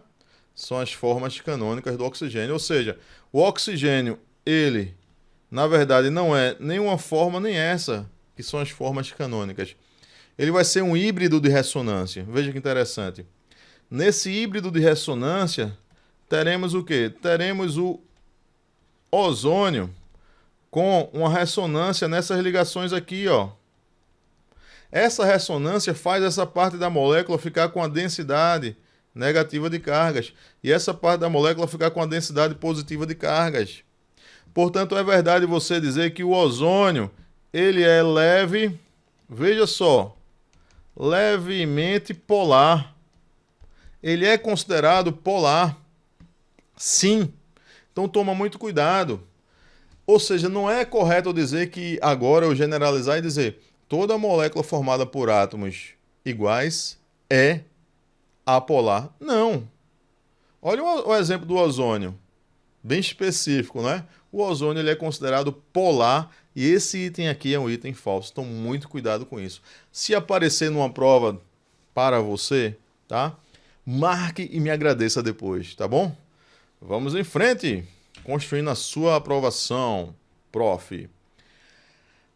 S1: São as formas canônicas do oxigênio, ou seja, o oxigênio, ele, na verdade, não é nenhuma forma nem essa, que são as formas canônicas. Ele vai ser um híbrido de ressonância. Veja que interessante. Nesse híbrido de ressonância, teremos o quê? Teremos o ozônio com uma ressonância nessas ligações aqui, ó. Essa ressonância faz essa parte da molécula ficar com a densidade negativa de cargas e essa parte da molécula ficar com a densidade positiva de cargas. Portanto, é verdade você dizer que o ozônio, ele é leve, veja só, levemente polar. Ele é considerado polar. Sim. Então toma muito cuidado. Ou seja, não é correto dizer que agora eu generalizar e dizer toda molécula formada por átomos iguais é apolar. Não. Olha o exemplo do ozônio. Bem específico, né? O ozônio ele é considerado polar e esse item aqui é um item falso. Então, muito cuidado com isso. Se aparecer numa prova para você, tá? Marque e me agradeça depois, tá bom? Vamos em frente, construindo a sua aprovação, prof.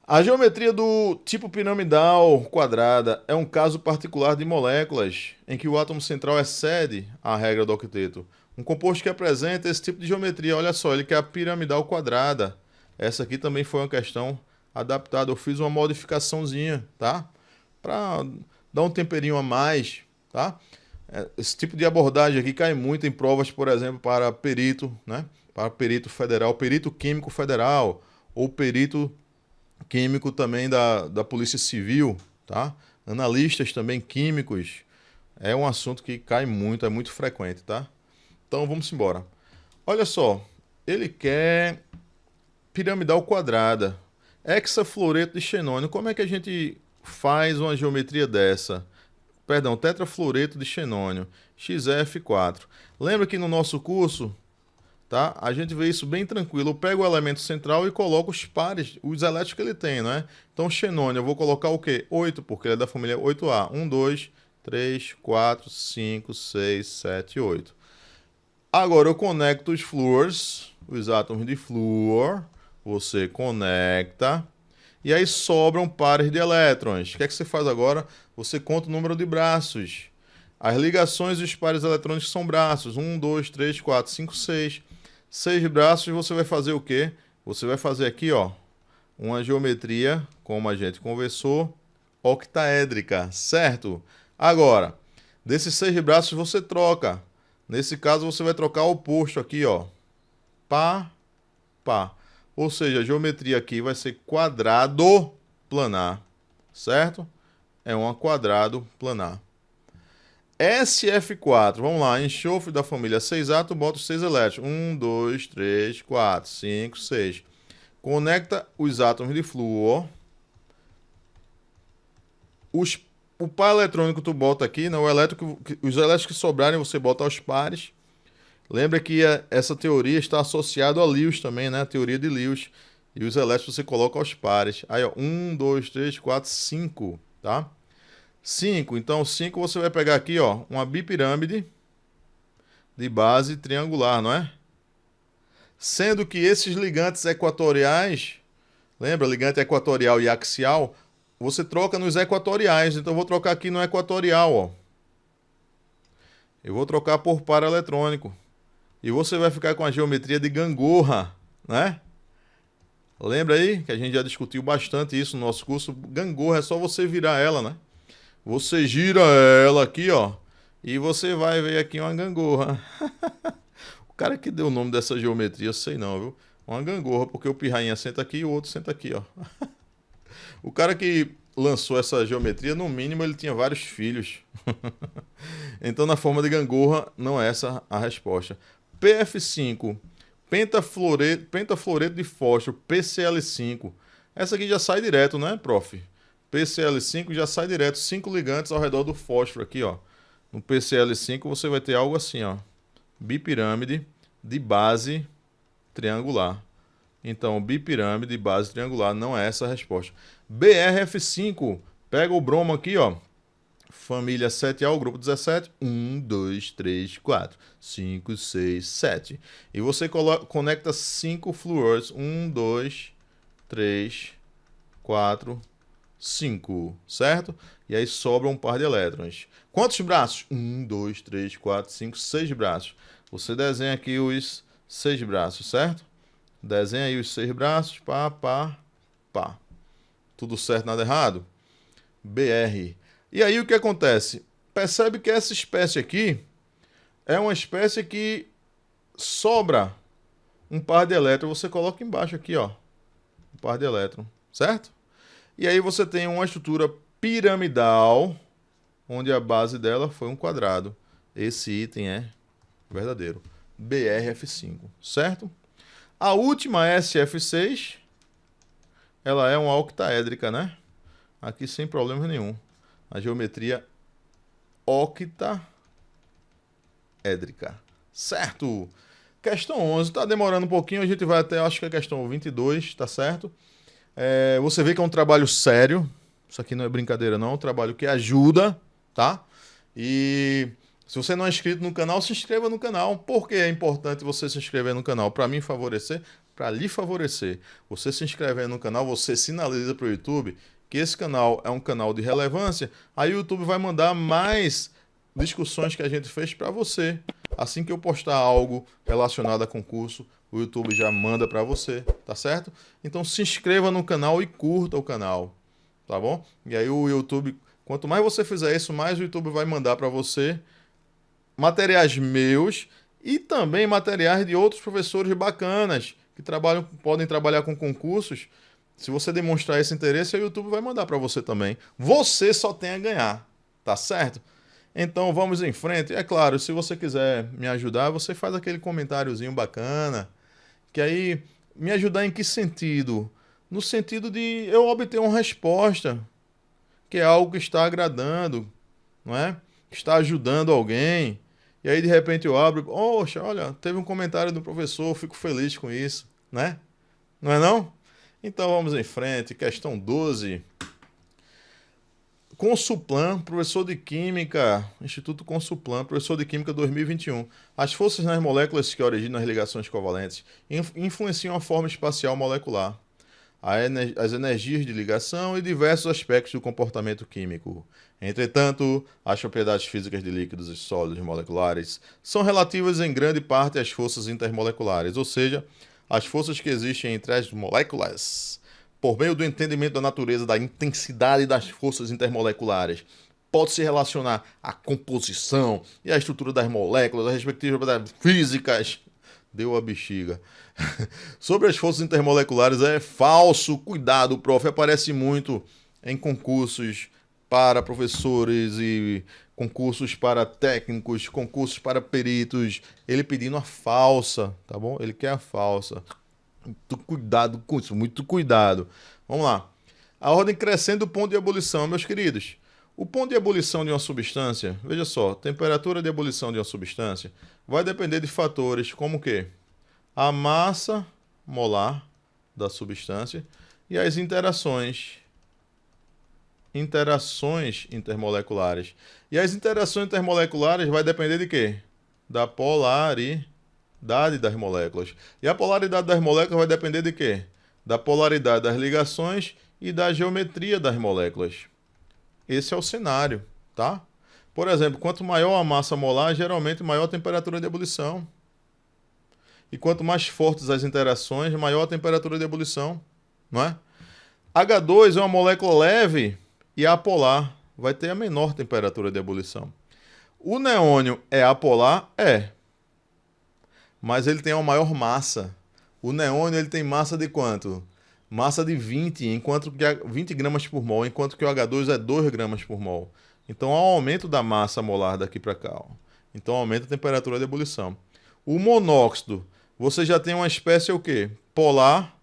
S1: A geometria do tipo piramidal quadrada é um caso particular de moléculas em que o átomo central excede a regra do octeto. Um composto que apresenta esse tipo de geometria, olha só, ele quer a piramidal quadrada. Essa aqui também foi uma questão adaptada. Eu fiz uma modificaçãozinha, tá? Para dar um temperinho a mais, tá? Esse tipo de abordagem aqui cai muito em provas, por exemplo, para perito, né? Para perito federal, perito químico federal, ou perito químico também da Polícia Civil, tá? Analistas também químicos. É um assunto que cai muito, é muito frequente, tá? Então vamos embora. Olha só, ele quer piramidal quadrada, hexafluoreto de xenônio. Como é que a gente faz uma geometria dessa? Perdão, tetrafluoreto de xenônio, XF4. Lembra que no nosso curso, tá? A gente vê isso bem tranquilo. Eu pego o elemento central e coloco os pares, os elétrons que ele tem, né? Então, xenônio, eu vou colocar o quê? 8, porque ele é da família 8A. 1, 2, 3, 4, 5, 6, 7, 8. Agora eu conecto os flúors, os átomos de flúor. Você conecta. E aí sobram pares de elétrons. O que é que você faz agora? Você conta o número de braços. As ligações e os pares eletrônicos são braços. 1, 2, 3, 4, 5, 6. 6 braços, você vai fazer o quê? Você vai fazer aqui, ó, uma geometria, como a gente conversou, octaédrica, certo? Agora, desses 6 braços você troca. Nesse caso, você vai trocar o oposto aqui, ó. Pá, pá. Ou seja, a geometria aqui vai ser quadrado planar, certo? É um quadrado planar. SF4, vamos lá, enxofre da família 6A, tu bota os 6 elétrons. 1, 2, 3, 4, 5, 6. Conecta os átomos de flúor. O par eletrônico tu bota aqui, né? Os elétrons que sobrarem você bota aos pares. Lembra que essa teoria está associada a Lewis também, né? A teoria de Lewis. E os elétrons você coloca aos pares. Aí, ó, 1, 2, 3, 4, 5, tá? 5. Então, 5 você vai pegar aqui, ó, uma bipirâmide de base triangular, não é? Sendo que esses ligantes equatoriais, lembra, ligante equatorial e axial, você troca nos equatoriais. Então, eu vou trocar aqui no equatorial, ó. Eu vou trocar por par eletrônico. E você vai ficar com a geometria de gangorra, né? Lembra aí que a gente já discutiu bastante isso no nosso curso? Gangorra é só você virar ela, né? Você gira ela aqui, ó, e você vai ver aqui uma gangorra. O cara que deu o nome dessa geometria, eu sei não, viu? Uma gangorra, porque o pirrainha senta aqui e o outro senta aqui, ó. O cara que lançou essa geometria, no mínimo, ele tinha vários filhos. Então, na forma de gangorra, não é essa a resposta. PF5, pentafluoreto de fósforo, PCl5. Essa aqui já sai direto, né, prof? PCl5 já sai direto, 5 ligantes ao redor do fósforo aqui, ó. No PCl5 você vai ter algo assim, ó. Bipirâmide de base triangular. Então, bipirâmide de base triangular não é essa a resposta. BRF5, Pega o bromo aqui, ó. Família 7A, o grupo 17. 1, 2, 3, 4, 5, 6, 7. E você conecta 5 fluores. 1, 2, 3, 4, 5, certo? E aí sobra um par de elétrons. Quantos braços? 1, 2, 3, 4, 5, 6 braços. Você desenha aqui os 6 braços, certo? Desenha aí os 6 braços. Pá, pá, pá. Tudo certo, nada errado? BR. E aí o que acontece? Percebe que essa espécie aqui é uma espécie que sobra um par de elétrons. Você coloca embaixo aqui, ó. Um par de elétrons, certo? E aí você tem uma estrutura piramidal, onde a base dela foi um quadrado. Esse item é verdadeiro. BRF5, certo? A última SF6, ela é uma octaédrica, né? Aqui sem problema nenhum. A geometria octaédrica. Certo? Questão 11. Tá demorando um pouquinho. A gente vai até, acho que é a questão 22, tá certo? Você vê que é um trabalho sério. Isso aqui não é brincadeira, não. É um trabalho que ajuda, tá? E se você não é inscrito no canal, se inscreva no canal. Por que é importante você se inscrever no canal? Para mim favorecer, para lhe favorecer. Você se inscrever no canal, você sinaliza para o YouTube que esse canal é um canal de relevância. Aí o YouTube vai mandar mais discussões que a gente fez para você. Assim que eu postar algo relacionado a concurso, o YouTube já manda para você, tá certo? Então se inscreva no canal e curta o canal, tá bom? E aí o YouTube, quanto mais você fizer isso, mais o YouTube vai mandar para você materiais meus e também materiais de outros professores bacanas que podem trabalhar com concursos. Se você demonstrar esse interesse, o YouTube vai mandar para você também. Você só tem a ganhar, tá certo? Então vamos em frente. É claro, se você quiser me ajudar, você faz aquele comentáriozinho bacana. Que aí, me ajudar em que sentido? No sentido de eu obter uma resposta, que é algo que está agradando, não é? Que está ajudando alguém. E aí de repente eu abro, poxa, olha, teve um comentário do professor, eu fico feliz com isso, né? Não é não? Então vamos em frente, questão 12. Consuplan, professor de Química, Instituto Consuplan, professor de Química 2021. As forças nas moléculas que originam as ligações covalentes influenciam a forma espacial molecular, as energias de ligação e diversos aspectos do comportamento químico. Entretanto, as propriedades físicas de líquidos e sólidos moleculares são relativas em grande parte às forças intermoleculares, ou seja, as forças que existem entre as moléculas. Por meio do entendimento da natureza da intensidade das forças intermoleculares, pode-se relacionar a composição e a estrutura das moléculas, as respectivas propriedades físicas. Deu a bexiga. Sobre as forças intermoleculares é falso. Cuidado, prof. Aparece muito em concursos para professores e concursos para técnicos, concursos para peritos. Ele pedindo a falsa, tá bom? Ele quer a falsa. Muito cuidado com isso, muito cuidado. Vamos lá. A ordem crescente do ponto de ebulição, meus queridos. O ponto de ebulição de uma substância, veja só, temperatura de ebulição de uma substância vai depender de fatores como o quê? A massa molar da substância e as interações intermoleculares. E as interações intermoleculares vai depender de quê? Da polaridade das moléculas. E a polaridade das moléculas vai depender de quê? Da polaridade das ligações e da geometria das moléculas. Esse é o cenário, tá? Por exemplo, quanto maior a massa molar, geralmente maior a temperatura de ebulição. E quanto mais fortes as interações, maior a temperatura de ebulição, não é? H2 é uma molécula leve e apolar, vai ter a menor temperatura de ebulição. O neônio é apolar? É. Mas ele tem uma maior massa. O neônio ele tem massa de quanto? Massa de 20, 20 gramas por mol, enquanto que o H2 é 2 gramas por mol. Então há um aumento da massa molar daqui para cá. Ó. Então aumenta a temperatura de ebulição. O monóxido, você já tem uma espécie o quê? Polar,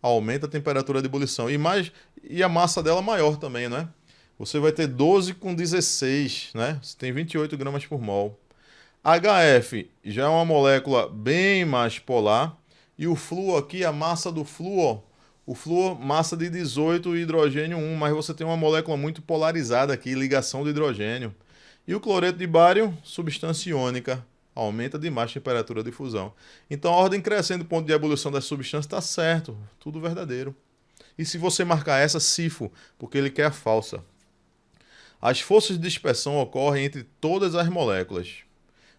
S1: aumenta a temperatura de ebulição. E a massa dela maior também, né? Você vai ter 12 com 16, né? Você tem 28 gramas por mol. HF já é uma molécula bem mais polar. E o flúor aqui, a massa do flúor, O flúor, massa de 18 e hidrogênio 1, mas você tem uma molécula muito polarizada aqui, ligação do hidrogênio. E o cloreto de bário, substância iônica, aumenta demais a temperatura de fusão. Então a ordem crescendo do ponto de ebulição das substâncias está certo, tudo verdadeiro. E se você marcar essa, CIFO, porque ele quer a falsa. As forças de dispersão ocorrem entre todas as moléculas.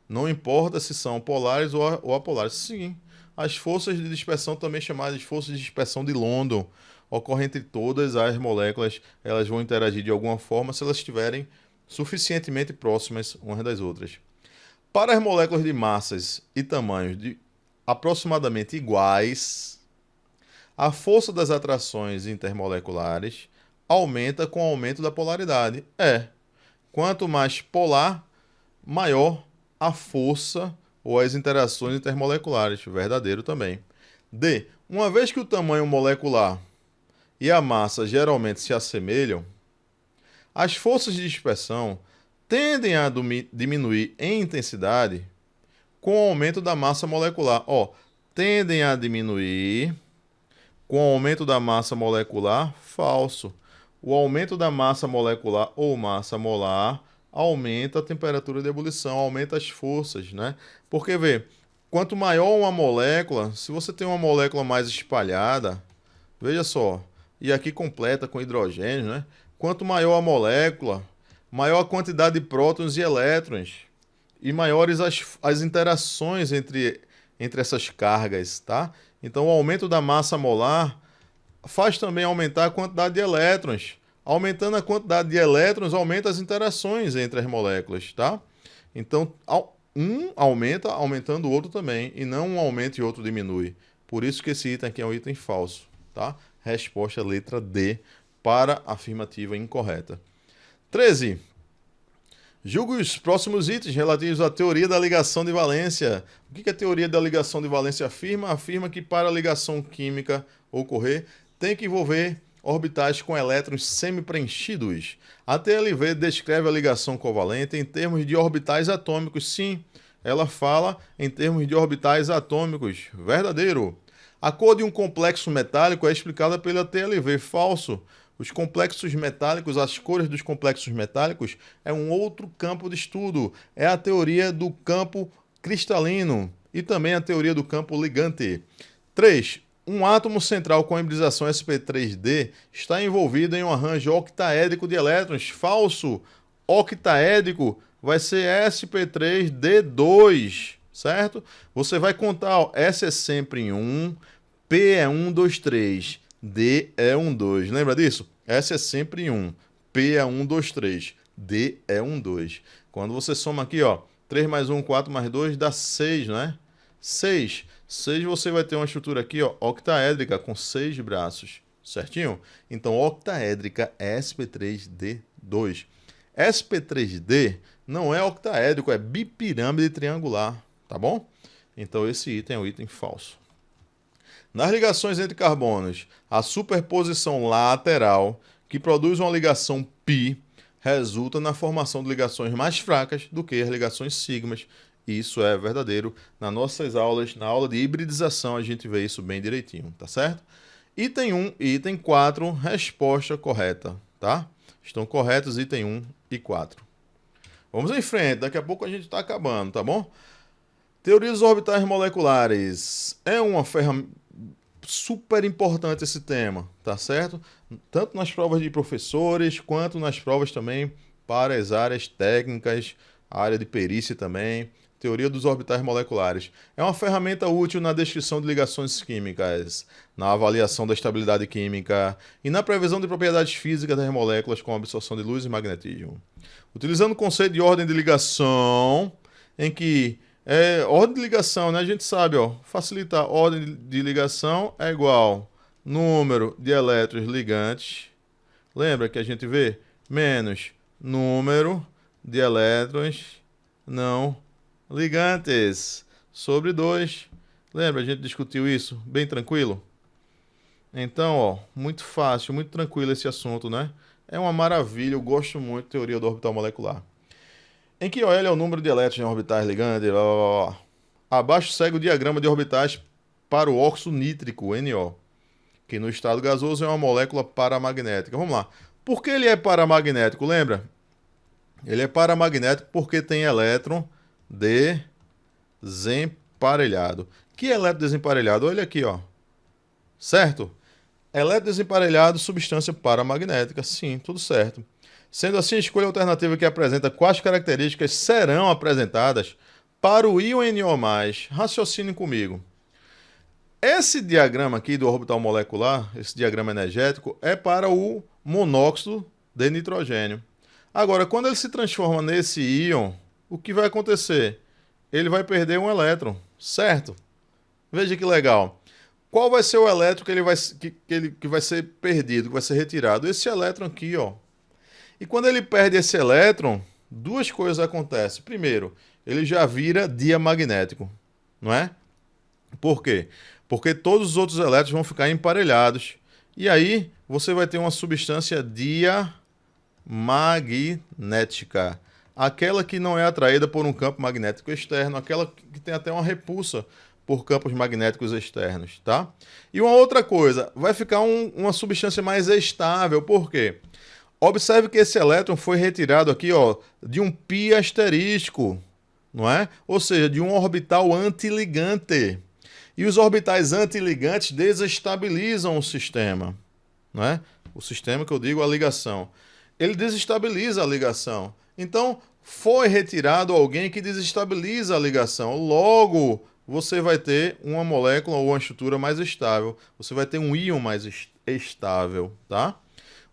S1: Não importa se são polares ou apolares. Sim, as forças de dispersão, também chamadas de forças de dispersão de London, ocorrem entre todas as moléculas. Elas vão interagir de alguma forma se elas estiverem suficientemente próximas umas das outras. Para as moléculas de massas e tamanhos aproximadamente iguais, a força das atrações intermoleculares aumenta com o aumento da polaridade. Quanto mais polar, maior a força ou as interações intermoleculares. Verdadeiro também. D. Uma vez que o tamanho molecular e a massa geralmente se assemelham, as forças de dispersão tendem a diminuir em intensidade com o aumento da massa molecular. Tendem a diminuir com o aumento da massa molecular, falso. O aumento da massa molecular ou massa molar aumenta a temperatura de ebulição, aumenta as forças, né? Porque, quanto maior uma molécula, se você tem uma molécula mais espalhada, veja só, e aqui completa com hidrogênio, né? Quanto maior a molécula, maior a quantidade de prótons e elétrons, e maiores as interações entre essas cargas, tá? Então, o aumento da massa molar faz também aumentar a quantidade de elétrons. Aumentando a quantidade de elétrons, aumenta as interações entre as moléculas, tá? Então, um aumenta, aumentando o outro também, e não um aumenta e outro diminui. Por isso que esse item aqui é um item falso, tá? Resposta letra D para a afirmativa incorreta. 13. Julgue os próximos itens relativos à teoria da ligação de valência. O que a teoria da ligação de valência afirma? Afirma que para a ligação química ocorrer, tem que envolver orbitais com elétrons semi-preenchidos. A TLV descreve a ligação covalente em termos de orbitais atômicos. Sim, ela fala em termos de orbitais atômicos. Verdadeiro. A cor de um complexo metálico é explicada pela TLV. Falso. Os complexos metálicos, as cores dos complexos metálicos é um outro campo de estudo. É a teoria do campo cristalino e também a teoria do campo ligante. 3. Um átomo central com hibridização sp3d está envolvido em um arranjo octaédrico de elétrons. Falso. Octaédrico vai ser sp3d2, certo? Você vai contar, S é sempre em 1, P é 1, 2, 3, D é 1, 2. Lembra disso? S é sempre em 1, P é 1, 2, 3, D é 1, 2. Quando você soma aqui, 3 mais 1, 4 mais 2 dá 6, não é? 6. 6 você vai ter uma estrutura aqui, octaédrica, com 6 braços, certinho? Então, octaédrica é sp3d2. sp3d não é octaédrico, é bipirâmide triangular, tá bom? Então, esse item é um item falso. Nas ligações entre carbonos, a superposição lateral, que produz uma ligação π, resulta na formação de ligações mais fracas do que as ligações sigmas. Isso é verdadeiro. Nas nossas aulas, na aula de hibridização, a gente vê isso bem direitinho, tá certo? Item 1 e item 4, resposta correta, tá? Estão corretos item 1 e 4. Vamos em frente, daqui a pouco a gente está acabando, tá bom? Teoria dos orbitais moleculares. É uma ferramenta super importante esse tema, tá certo? Tanto nas provas de professores, quanto nas provas também para as áreas técnicas, a área de perícia também. Teoria dos orbitais moleculares. É uma ferramenta útil na descrição de ligações químicas, na avaliação da estabilidade química e na previsão de propriedades físicas das moléculas com absorção de luz e magnetismo. Utilizando o conceito de ordem de ligação, em que ordem de ligação, né? A gente sabe, facilitar. Ordem de ligação é igual número de elétrons ligantes. Lembra que a gente vê? Menos número de elétrons não ligantes sobre 2. Lembra? A gente discutiu isso bem tranquilo? Então, muito fácil, muito tranquilo esse assunto, né? É uma maravilha, eu gosto muito da teoria do orbital molecular. Em que OL é o número de elétrons em orbitais ligantes? Abaixo segue o diagrama de orbitais para o óxido nítrico, NO, que no estado gasoso é uma molécula paramagnética. Vamos lá. Por que ele é paramagnético? Lembra? Ele é paramagnético porque tem elétron desemparelhado. Que elétron desemparelhado? Olha aqui, ó. Certo? Elétron desemparelhado, substância paramagnética. Sim, tudo certo. Sendo assim, escolha a alternativa que apresenta quais características serão apresentadas para o íon NO+. Raciocine comigo. Esse diagrama aqui do orbital molecular, esse diagrama energético, é para o monóxido de nitrogênio. Agora, quando ele se transforma nesse íon, o que vai acontecer? Ele vai perder um elétron, certo? Veja que legal. Qual vai ser o elétron que vai ser perdido, que vai ser retirado? Esse elétron aqui, ó. E quando ele perde esse elétron, duas coisas acontecem. Primeiro, ele já vira diamagnético, não é? Por quê? Porque todos os outros elétrons vão ficar emparelhados. E aí, você vai ter uma substância diamagnética. Aquela que não é atraída por um campo magnético externo, aquela que tem até uma repulsa por campos magnéticos externos, tá? E uma outra coisa, vai ficar uma substância mais estável. Por quê? Observe que esse elétron foi retirado aqui, ó, de um π asterístico, não é? Ou seja, de um orbital antiligante. E os orbitais antiligantes desestabilizam o sistema, não é? O sistema que eu digo, a ligação. Ele desestabiliza a ligação. Então, foi retirado alguém que desestabiliza a ligação. Logo, você vai ter uma molécula ou uma estrutura mais estável. Você vai ter um íon mais estável, tá?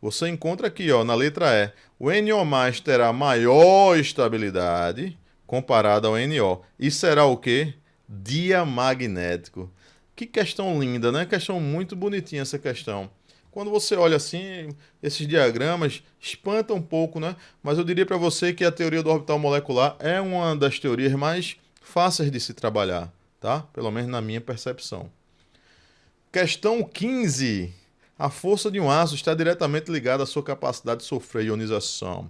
S1: Você encontra aqui, ó, na letra E. O NO+ terá maior estabilidade comparado ao NO. E será o quê? Diamagnético. Que questão linda, né? Questão muito bonitinha essa questão. Quando você olha assim, esses diagramas espantam um pouco, né? Mas eu diria para você que a teoria do orbital molecular é uma das teorias mais fáceis de se trabalhar, tá? Pelo menos na minha percepção. Questão 15. A força de um ácido está diretamente ligada à sua capacidade de sofrer ionização.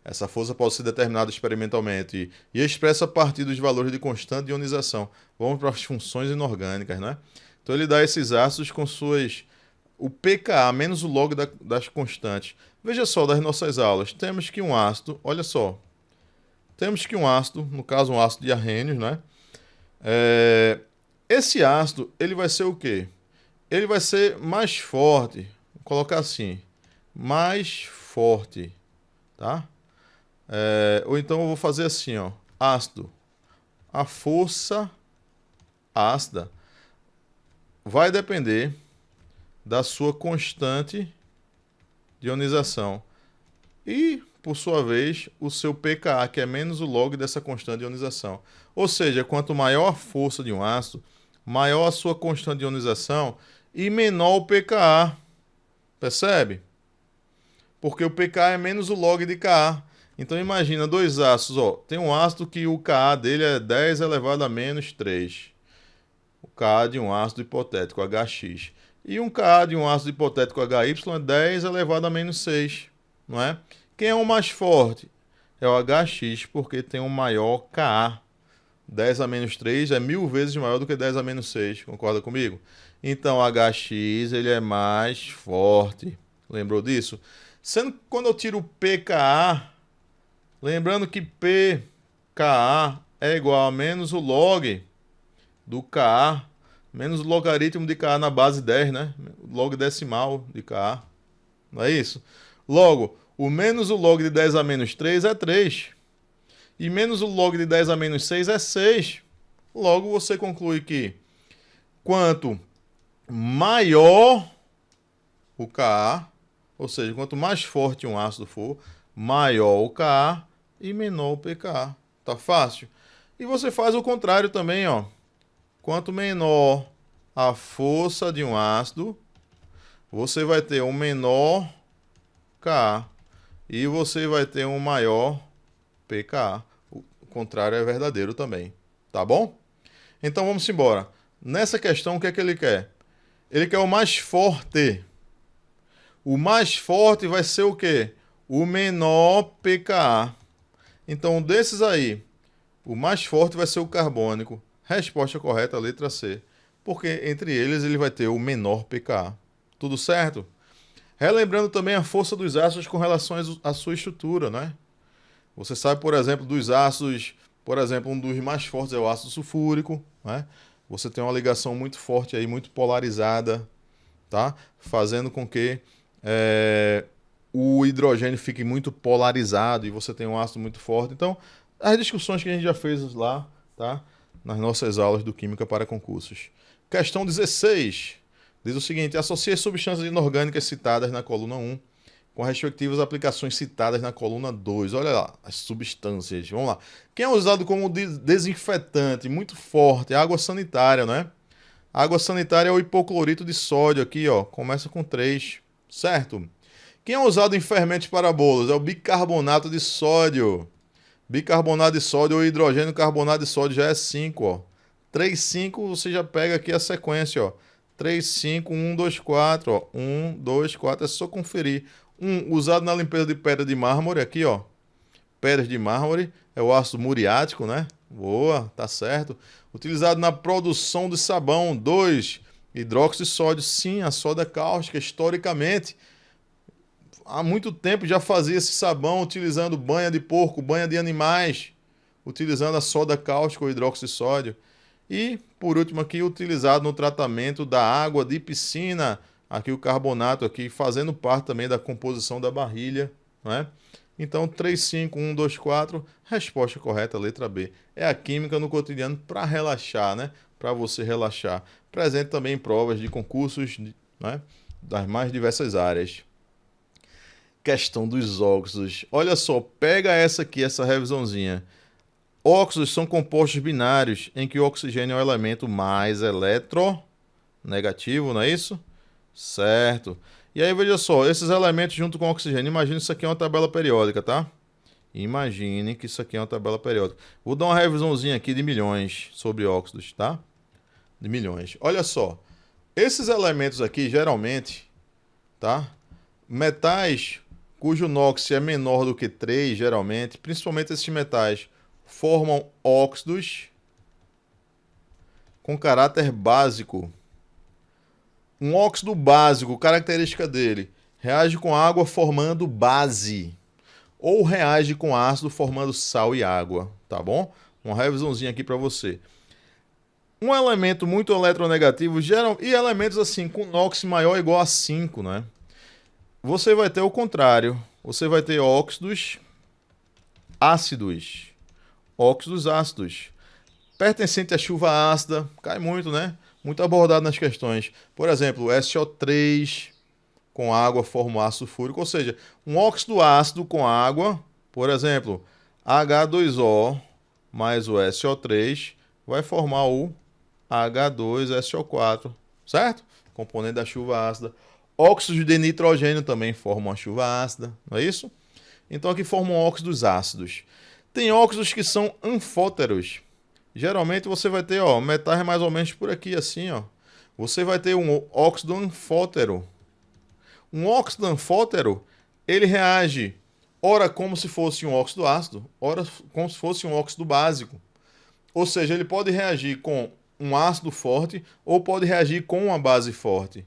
S1: Essa força pode ser determinada experimentalmente e expressa a partir dos valores de constante de ionização. Vamos para as funções inorgânicas, né? Então ele dá esses ácidos com suas... o pKa menos o log das constantes. Veja só, das nossas aulas, temos que um ácido, olha só, temos que um ácido, no caso um ácido de arrênios, né? Esse ácido, ele vai ser o quê? Ele vai ser mais forte, vou colocar assim, mais forte, tá? Ou então eu vou fazer assim, ó, ácido. A força ácida vai depender da sua constante de ionização. E, por sua vez, o seu pKa, que é menos o log dessa constante de ionização. Ou seja, quanto maior a força de um ácido, maior a sua constante de ionização e menor o pKa. Percebe? Porque o pKa é menos o log de Ka. Então imagina dois ácidos, ó. Tem um ácido que o Ka dele é 10 elevado a menos 3. O Ka de um ácido hipotético, HX. E um Ka de um ácido hipotético HY é 10 elevado a menos 6. Não é? Quem é o mais forte? É o HX, porque tem um maior Ka. 10 a menos 3 é 1000 vezes maior do que 10 a menos 6. Concorda comigo? Então o HX ele é mais forte. Lembrou disso? Sendo que quando eu tiro o pKa, lembrando que pKa é igual a menos o log do Ka, menos o logaritmo de Ka na base 10, né? O log decimal de Ka. Não é isso? Logo, o menos o log de 10 a menos 3 é 3. E menos o log de 10 a menos 6 é 6. Logo, você conclui que quanto maior o Ka, ou seja, quanto mais forte um ácido for, maior o Ka e menor o pKa. Tá fácil? E você faz o contrário também, ó. Quanto menor a força de um ácido, você vai ter um menor Ka e você vai ter um maior pKa. O contrário é verdadeiro também. Tá bom? Então vamos embora. Nessa questão, o que é que ele quer? Ele quer o mais forte. O mais forte vai ser o quê? O menor pKa. Então, desses aí, o mais forte vai ser o carbônico. Resposta correta, letra C. Porque entre eles ele vai ter o menor pKa. Tudo certo? Relembrando também a força dos ácidos com relação à sua estrutura, né? Você sabe, por exemplo, dos ácidos, por exemplo, um dos mais fortes é o ácido sulfúrico, né? Você tem uma ligação muito forte aí, muito polarizada, tá? Fazendo com que o hidrogênio fique muito polarizado e você tem um ácido muito forte. Então, as discussões que a gente já fez lá, tá? Nas nossas aulas do Química para Concursos. Questão 16. Diz o seguinte: associe as substâncias inorgânicas citadas na coluna 1 com as respectivas aplicações citadas na coluna 2. Olha lá, as substâncias. Vamos lá. Quem é usado como desinfetante muito forte? A água sanitária, né? A água sanitária é o hipoclorito de sódio aqui, ó. Começa com 3, certo? Quem é usado em fermentos para bolos? É o bicarbonato de sódio. Bicarbonato de sódio ou hidrogênio carbonato de sódio já é 5, ó. 3, 5, você já pega aqui a sequência, ó. 3, 5, 1, 2, 4, ó. 1, 2, 4, é só conferir. Usado na limpeza de pedra de mármore, aqui, ó. Pedras de mármore, é o ácido muriático, né? Boa, tá certo. Utilizado na produção de sabão. 2, hidróxido de sódio. Sim, a soda cáustica, historicamente, há muito tempo já fazia esse sabão utilizando banha de porco, banha de animais, utilizando a soda cáustica ou hidróxido de sódio. E, por último aqui, utilizado no tratamento da água de piscina, aqui o carbonato aqui fazendo parte também da composição da barrilha, não é? Então, 3, 5, 1, 2, 4, resposta correta, letra B. É a química no cotidiano para relaxar, né? Para você relaxar. Presente também em provas de concursos, né? Das mais diversas áreas. Questão dos óxidos. Olha só, pega essa aqui, essa revisãozinha. Óxidos são compostos binários em que o oxigênio é o elemento mais eletronegativo, não é isso? Certo. E aí, veja só, esses elementos junto com o oxigênio. Imagine isso aqui é uma tabela periódica, tá? Imagine que isso aqui é uma tabela periódica. Vou dar uma revisãozinha aqui de milhões sobre óxidos, tá? De milhões. Olha só, esses elementos aqui, geralmente, tá? Metais cujo NOx é menor do que 3, geralmente, principalmente esses metais, formam óxidos com caráter básico. Um óxido básico, característica dele, reage com água formando base, ou reage com ácido formando sal e água, tá bom? Uma revisãozinha aqui para você. Um elemento muito eletronegativo, e elementos assim, com NOx maior ou igual a 5, né? Você vai ter o contrário. Você vai ter óxidos ácidos. Óxidos ácidos. Pertencente à chuva ácida. Cai muito, né? Muito abordado nas questões. Por exemplo, SO3 com água forma um ácido sulfúrico. Ou seja, um óxido ácido com água, por exemplo, H2O mais o SO3 vai formar o H2SO4. Certo? Componente da chuva ácida. Óxidos de nitrogênio também formam a chuva ácida, não é isso? Então aqui formam óxidos ácidos. Tem óxidos que são anfóteros. Geralmente você vai ter, ó, metais mais ou menos por aqui, assim, ó. Você vai ter um óxido anfótero. Um óxido anfótero, ele reage ora como se fosse um óxido ácido, ora como se fosse um óxido básico. Ou seja, ele pode reagir com um ácido forte ou pode reagir com uma base forte.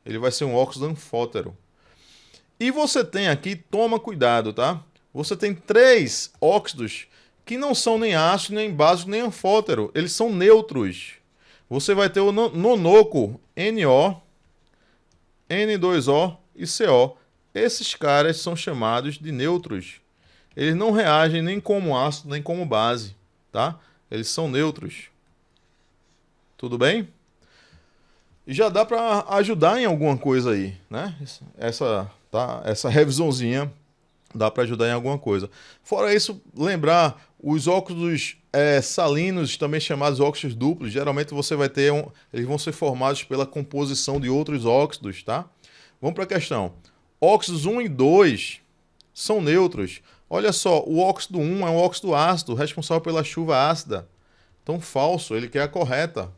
S1: Ele vai ser um óxido anfótero. E você tem aqui, toma cuidado, tá? Você tem 3 óxidos que não são nem ácido, nem básico, nem anfótero. Eles são neutros. Você vai ter o nonoco, NO, N2O e CO. Esses caras são chamados de neutros. Eles não reagem nem como ácido, nem como base, tá? Eles são neutros. Tudo bem? E já dá para ajudar em alguma coisa aí, né? Essa revisãozinha dá para ajudar em alguma coisa. Fora isso, lembrar os óxidos salinos, também chamados óxidos duplos, geralmente você vai ter eles vão ser formados pela composição de outros óxidos, tá? Vamos para a questão. Óxidos 1 e 2 são neutros. Olha só, o óxido 1 é um óxido ácido, responsável pela chuva ácida. Então, falso, ele quer a correta.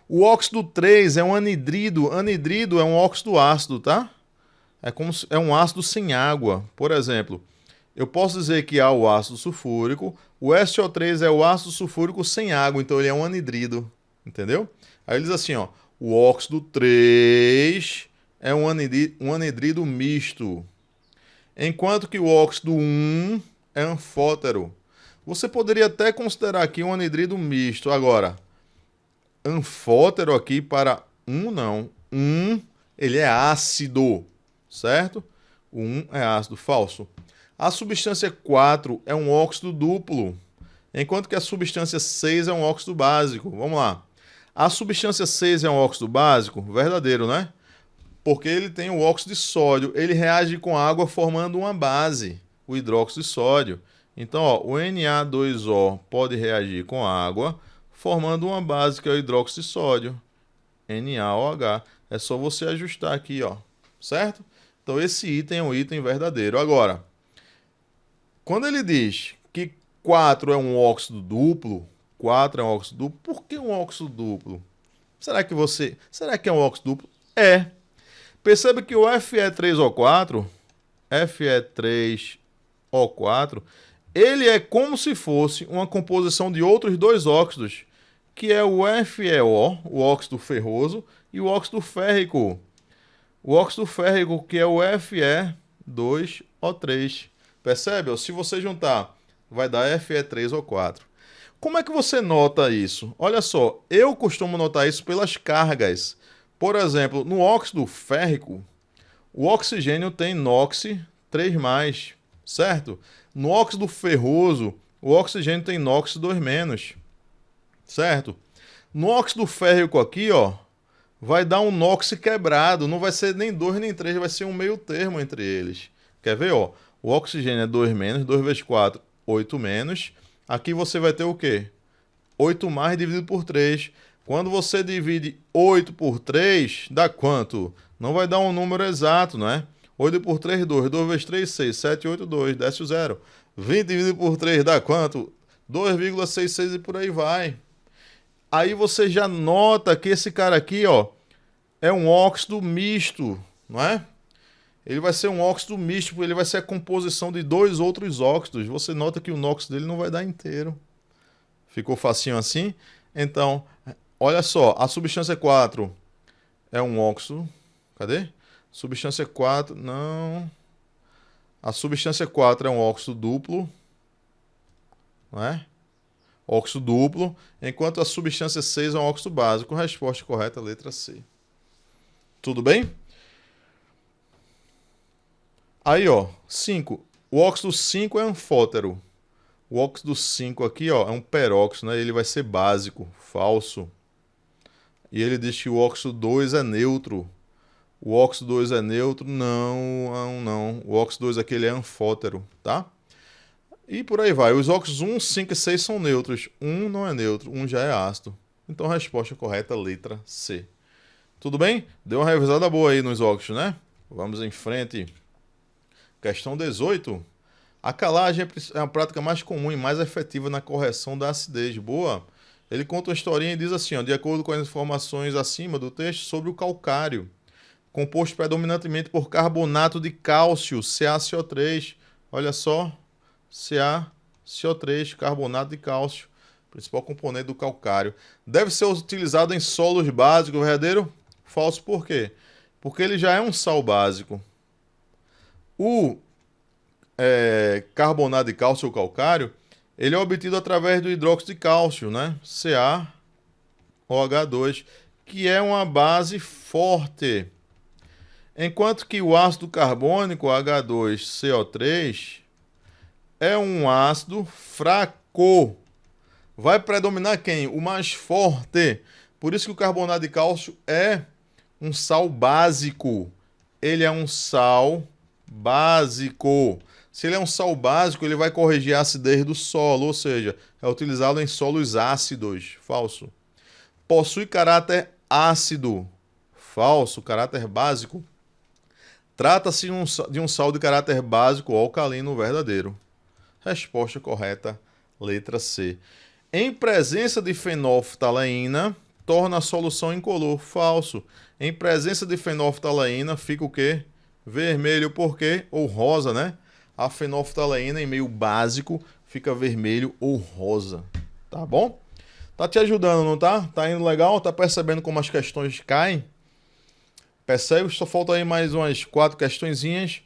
S1: O óxido 3 é um anidrido. Anidrido é um óxido ácido, tá? É um ácido sem água. Por exemplo, eu posso dizer que há o ácido sulfúrico. O SO3 é o ácido sulfúrico sem água, então ele é um anidrido. Entendeu? Aí ele diz assim, ó. O óxido 3 é um anidrido misto, enquanto que o óxido 1 é anfótero. Você poderia até considerar aqui um anidrido misto. Agora, anfótero aqui para 1 não. 1, ele é ácido, certo? O 1 é ácido, falso. A substância 4 é um óxido duplo, enquanto que a substância 6 é um óxido básico. Vamos lá. A substância 6 é um óxido básico? Verdadeiro, né? Porque ele tem o óxido de sódio. Ele reage com água formando uma base, o hidróxido de sódio. Então, ó, o Na2O pode reagir com água, formando uma base que é o hidróxido de sódio, NaOH. É só você ajustar aqui, ó, certo? Então, esse item é um item verdadeiro. Agora, quando ele diz que 4 é um óxido duplo, 4 é um óxido duplo, por que um óxido duplo? Será que é um óxido duplo? É. Percebe que o Fe3O4, Fe3O4, ele é como se fosse uma composição de outros dois óxidos, que é o FeO, o óxido ferroso, e o óxido férrico. O óxido férrico, que é o Fe2O3. Percebe? Se você juntar, vai dar Fe3O4. Como é que você nota isso? Olha só, eu costumo notar isso pelas cargas. Por exemplo, no óxido férrico, o oxigênio tem NOx 3+, certo? No óxido ferroso, o oxigênio tem NOx 2-, certo? No óxido férrico aqui, ó, vai dar um NOx quebrado, não vai ser nem 2 nem 3, vai ser um meio termo entre eles. Quer ver, ó? O oxigênio é 2-, 2 vezes 4, 8-. Aqui você vai ter o quê? 8+ dividido por 3. Quando você divide 8 por 3, dá quanto? Não vai dar um número exato, não é? 8 por 3, 2. 2 vezes 3, 6. 7, 8, 2. Desce o 0. 20 dividido por 3 dá quanto? 2,66 e por aí vai. Aí você já nota que esse cara aqui, ó, é um óxido misto, não é? Ele vai ser um óxido misto, porque ele vai ser a composição de dois outros óxidos. Você nota que o NOx dele não vai dar inteiro. Ficou facinho assim? Então, olha só, a substância 4 é um óxido. Cadê? Substância 4, não. A substância 4 é um óxido duplo, não é? Óxido duplo, enquanto a substância 6 é um óxido básico. Resposta correta, letra C. Tudo bem? Aí, ó, 5. O óxido 5 é anfótero. O óxido 5 aqui, ó, é um peróxido, né? Ele vai ser básico, falso. E ele diz que o óxido 2 é neutro. O óxido 2 é neutro? Não. O óxido 2 aqui ele é anfótero, tá? E por aí vai. Os óxidos 1, 5 e 6 são neutros. 1 não é neutro, 1 já é ácido. Então a resposta correta, letra C. Tudo bem? Deu uma revisada boa aí nos óxidos, né? Vamos em frente. Questão 18. A calagem é a prática mais comum e mais efetiva na correção da acidez. Boa! Ele conta uma historinha e diz assim, ó, de acordo com as informações acima do texto, sobre o calcário, composto predominantemente por carbonato de cálcio, CaCO3. Olha só, CaCO3, carbonato de cálcio, principal componente do calcário. Deve ser utilizado em solos básicos, verdadeiro? Falso, por quê? Porque ele já é um sal básico. O carbonato de cálcio ou calcário, ele é obtido através do hidróxido de cálcio, né? CaOH2, que é uma base forte. Enquanto que o ácido carbônico, H2CO3, é um ácido fraco. Vai predominar quem? O mais forte. Por isso que o carbonato de cálcio é um sal básico. Ele é um sal básico. Se ele é um sal básico, ele vai corrigir a acidez do solo, ou seja, é utilizado em solos ácidos. Falso. Possui caráter ácido. Falso. Caráter básico. Trata-se de um sal de caráter básico ou alcalino verdadeiro. Resposta correta, letra C. Em presença de fenolftaleína, torna a solução incolor. Falso. Em presença de fenolftaleína, fica o quê? Vermelho, por quê? Ou rosa, né? A fenolftaleína em meio básico fica vermelho ou rosa, tá bom? Tá te ajudando, não tá? Tá indo legal? Tá percebendo como as questões caem? Percebe? Só falta aí mais umas 4 questõezinhas.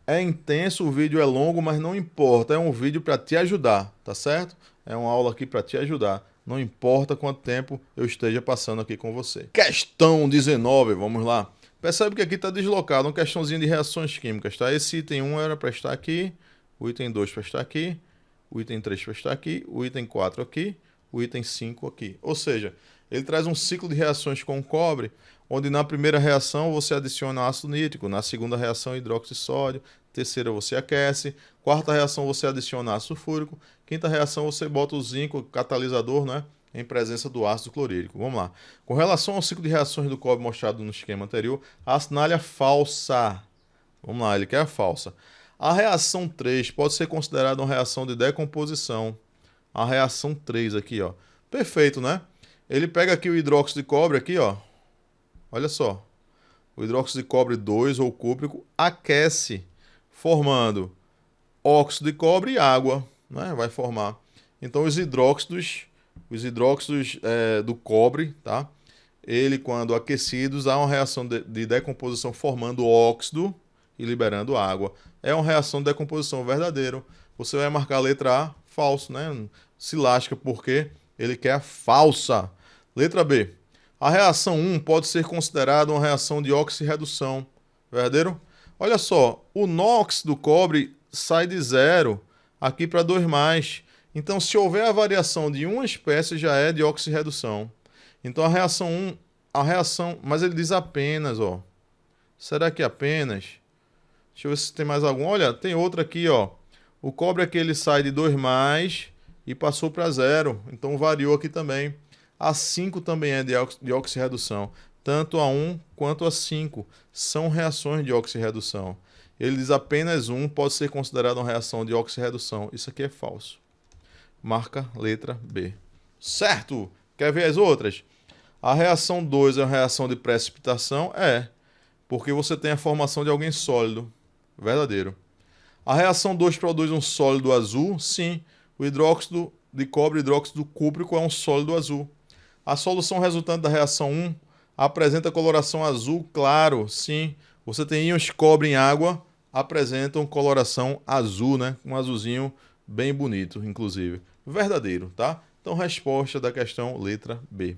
S1: É intenso, o vídeo é longo, mas não importa. É um vídeo para te ajudar, tá certo? É uma aula aqui para te ajudar. Não importa quanto tempo eu esteja passando aqui com você. Questão 19, vamos lá. Percebe que aqui está deslocado, uma questãozinha de reações químicas, tá? Esse item 1 era para estar aqui, o item 2 para estar aqui, o item 3 para estar aqui, o item 4 aqui, o item 5 aqui. Ou seja, ele traz um ciclo de reações com o cobre, onde na primeira reação você adiciona ácido nítrico, na segunda reação hidróxido de sódio, terceira você aquece, quarta reação você adiciona ácido sulfúrico, quinta reação você bota o zinco, catalisador, né, em presença do ácido clorídrico. Vamos lá. Com relação ao ciclo de reações do cobre mostrado no esquema anterior, assinale a falsa. Vamos lá, ele quer a falsa. A reação 3 pode ser considerada uma reação de decomposição. A reação 3 aqui, ó. Perfeito, né? Ele pega aqui o hidróxido de cobre aqui, ó. Olha só. O hidróxido de cobre 2 ou cúprico aquece, formando óxido de cobre e água, né? Vai formar. Então os hidróxidos do cobre, tá? Ele, quando aquecidos, há uma reação de decomposição formando óxido e liberando água. É uma reação de decomposição verdadeiro. Você vai marcar a letra A, falso, né? Se lasca porque ele quer a falsa. Letra B. A reação 1 pode ser considerada uma reação de oxirredução. Verdadeiro? Olha só, o NOx do cobre sai de 0 aqui para 2+. Então, se houver a variação de uma espécie, já é de oxirredução. Então, a reação 1, mas ele diz apenas, ó. Será que apenas? Deixa eu ver se tem mais algum. Olha, tem outra aqui, ó. O cobre aqui ele sai de 2+ e passou para 0. Então, variou aqui também. A 5 também é de oxirredução. Tanto a 1 quanto a 5 são reações de oxirredução. Ele diz apenas 1 pode ser considerada uma reação de oxirredução. Isso aqui é falso. Marca letra B. Certo! Quer ver as outras? A reação 2 é uma reação de precipitação? É, porque você tem a formação de alguém sólido. Verdadeiro. A reação 2 produz um sólido azul? Sim. O hidróxido de cobre e hidróxido cúprico é um sólido azul. A solução resultante da reação 1 apresenta coloração azul claro? Sim. Você tem íons cobre em água, apresentam coloração azul, né? Um azulzinho bem bonito, inclusive. Verdadeiro, tá? Então, resposta da questão letra B.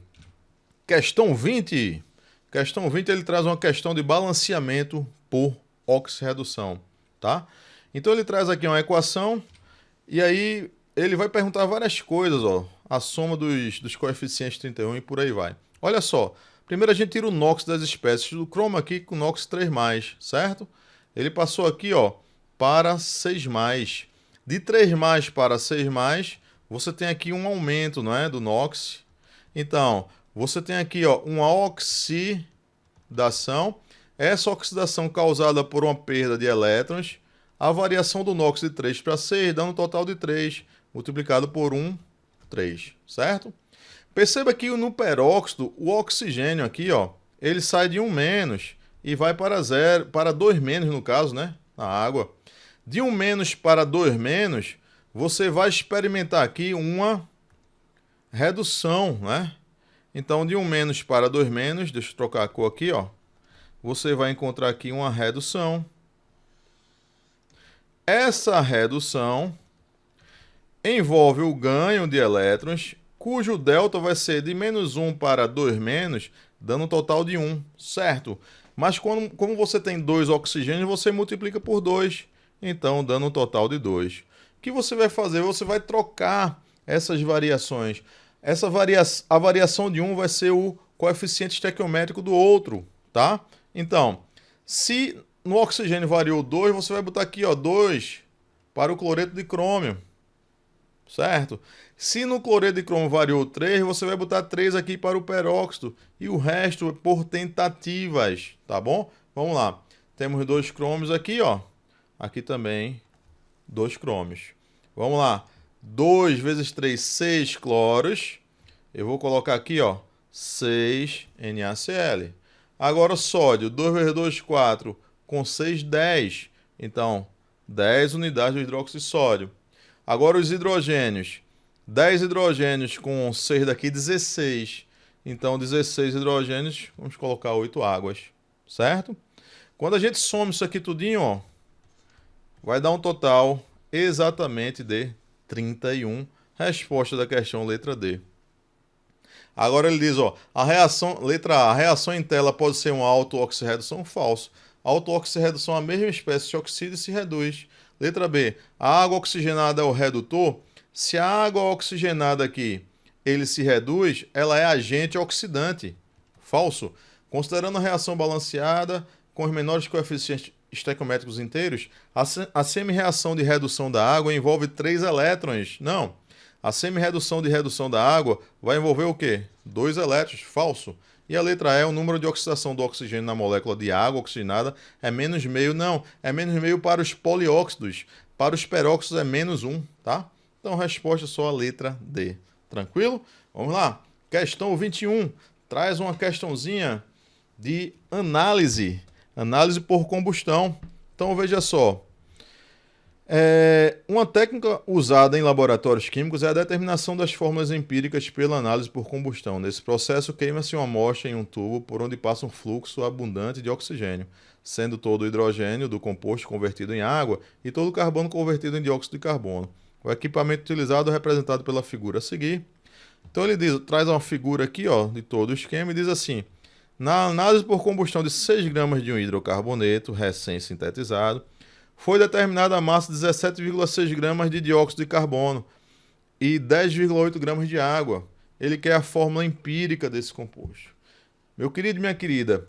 S1: Questão 20. Questão 20, ele traz uma questão de balanceamento por oxirredução, tá? Então, ele traz aqui uma equação e aí ele vai perguntar várias coisas, ó. A soma dos coeficientes 31 e por aí vai. Olha só. Primeiro a gente tira o NOx das espécies do cromo aqui com NOx 3+, certo? Ele passou aqui, ó, para 6+. De 3+ para 6+, você tem aqui um aumento, não é, do NOx. Então, você tem aqui, ó, uma oxidação. Essa oxidação causada por uma perda de elétrons. A variação do NOx de 3 para 6, dando um total de 3, multiplicado por 1, 3, certo? Perceba que no peróxido, o oxigênio aqui, ó, ele sai de 1- e vai para 0, para 2- no caso, né, na água. De 1- para 2-, você vai experimentar aqui uma redução, né? Então, de 1- para 2-, deixa eu trocar a cor aqui, ó. Você vai encontrar aqui uma redução. Essa redução envolve o ganho de elétrons, cujo delta vai ser de -1 para 2-, dando um total de 1, certo? Mas como você tem 2 oxigênios, você multiplica por 2, então dando um total de 2. O que você vai fazer? Você vai trocar essas variações. A variação de um vai ser o coeficiente estequiométrico do outro, tá? Então, se no oxigênio variou 2, você vai botar aqui, ó, 2 para o cloreto de crômio, certo? Se no cloreto de crômio variou 3, você vai botar 3 aqui para o peróxido e o resto é por tentativas, tá bom? Vamos lá. Temos 2 crômios aqui, ó. Aqui também 2 crômios. Vamos lá. 2 vezes 3, 6 cloros. Eu vou colocar aqui, ó, 6 NaCl. Agora o sódio, 2 vezes 2, 4, com 6, 10. Então, 10 unidades de hidróxido de sódio. Agora os hidrogênios. 10 hidrogênios com 6 daqui, 16. Então, 16 hidrogênios, vamos colocar 8 águas, certo? Quando a gente soma isso aqui tudinho, ó, vai dar um total exatamente de 31. Resposta da questão letra D. Agora ele diz, ó, a reação, letra A, a reação em tela pode ser uma auto-oxirredução? Falso. A auto-oxirredução é a mesma espécie de oxida e se reduz. Letra B, a água oxigenada é o redutor? Se a água oxigenada aqui, ele se reduz, ela é agente oxidante. Falso. Considerando a reação balanceada, com os menores coeficientes estequiométricos inteiros, a semi-reação de redução da água envolve 3 elétrons. Não. A semi-redução de redução da água vai envolver o quê? 2 elétrons. Falso. E a letra E, o número de oxidação do oxigênio na molécula de água oxigenada é menos meio. Não, é menos meio para os polióxidos. Para os peróxidos é menos 1, tá? Então, resposta é só a letra D. Tranquilo? Vamos lá. Questão 21. Traz uma questãozinha de análise. Análise por combustão. Então, veja só. Uma técnica usada em laboratórios químicos é a determinação das fórmulas empíricas pela análise por combustão. Nesse processo, queima-se uma amostra em um tubo por onde passa um fluxo abundante de oxigênio, sendo todo o hidrogênio do composto convertido em água e todo o carbono convertido em dióxido de carbono. O equipamento utilizado é representado pela figura a seguir. Então ele traz uma figura aqui, ó, de todo o esquema e diz assim: na análise por combustão de 6 gramas de um hidrocarboneto recém-sintetizado, foi determinada a massa de 17,6 gramas de dióxido de carbono e 10,8 gramas de água. Ele quer a fórmula empírica desse composto. Meu querido e minha querida,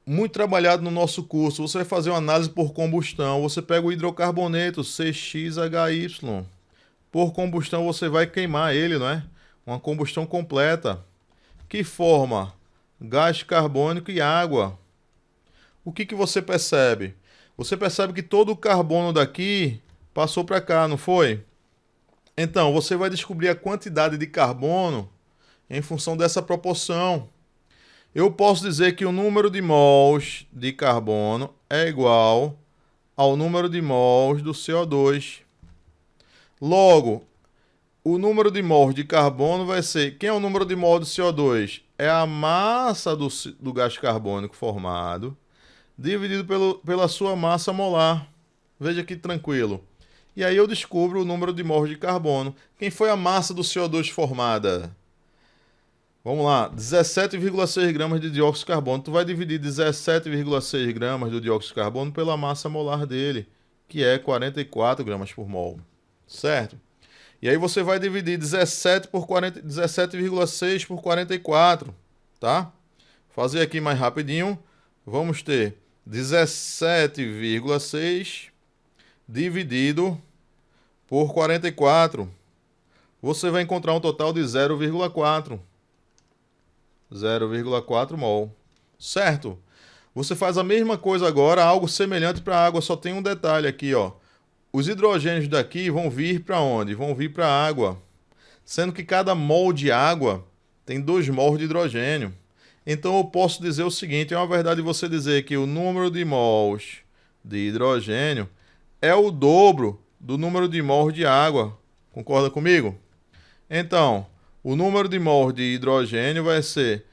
S1: muito trabalhado no nosso curso, você vai fazer uma análise por combustão, você pega o hidrocarboneto CXHY. Por combustão você vai queimar ele, não é? Uma combustão completa. Que forma? Gás carbônico e água. O que você percebe? Você percebe que todo o carbono daqui passou para cá, não foi? Então, você vai descobrir a quantidade de carbono em função dessa proporção. Eu posso dizer que o número de mols de carbono é igual ao número de mols do CO2. Logo, o número de mols de carbono vai ser... Quem é o número de mols do CO2? É a massa do gás carbônico formado dividido pela sua massa molar. Veja que tranquilo. E aí eu descubro o número de mols de carbono. Quem foi a massa do CO2 formada? Vamos lá, 17,6 gramas de dióxido de carbono. Tu vai dividir 17,6 gramas do dióxido de carbono pela massa molar dele, que é 44 gramas por mol. Certo? E aí você vai dividir 17,6 por 44, tá? Fazer aqui mais rapidinho. Vamos ter 17,6 dividido por 44. Você vai encontrar um total de 0,4. 0,4 mol. Certo? Você faz a mesma coisa agora, algo semelhante para a água, só tem um detalhe aqui, ó. Os hidrogênios daqui vão vir para onde? Vão vir para a água. Sendo que cada mol de água tem 2 mols de hidrogênio. Então eu posso dizer o seguinte, é uma verdade você dizer que o número de mols de hidrogênio é o dobro do número de mols de água. Concorda comigo? Então, o número de mols de hidrogênio vai ser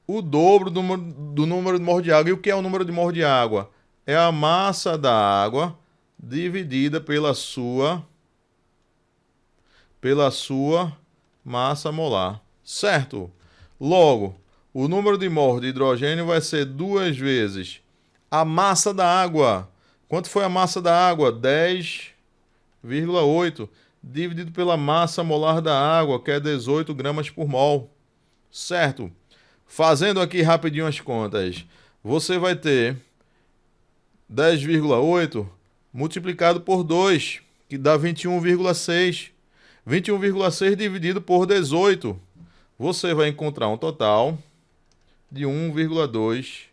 S1: o dobro do número de mols de água. E o que é o número de mols de água? É a massa da água dividida pela sua massa molar. Certo? Logo, o número de mols de hidrogênio vai ser 2 vezes a massa da água. Quanto foi a massa da água? 10,8 dividido pela massa molar da água, que é 18 gramas por mol. Certo? Fazendo aqui rapidinho as contas, você vai ter 10,8 multiplicado por 2, que dá 21,6. 21,6 dividido por 18. Você vai encontrar um total de 1,2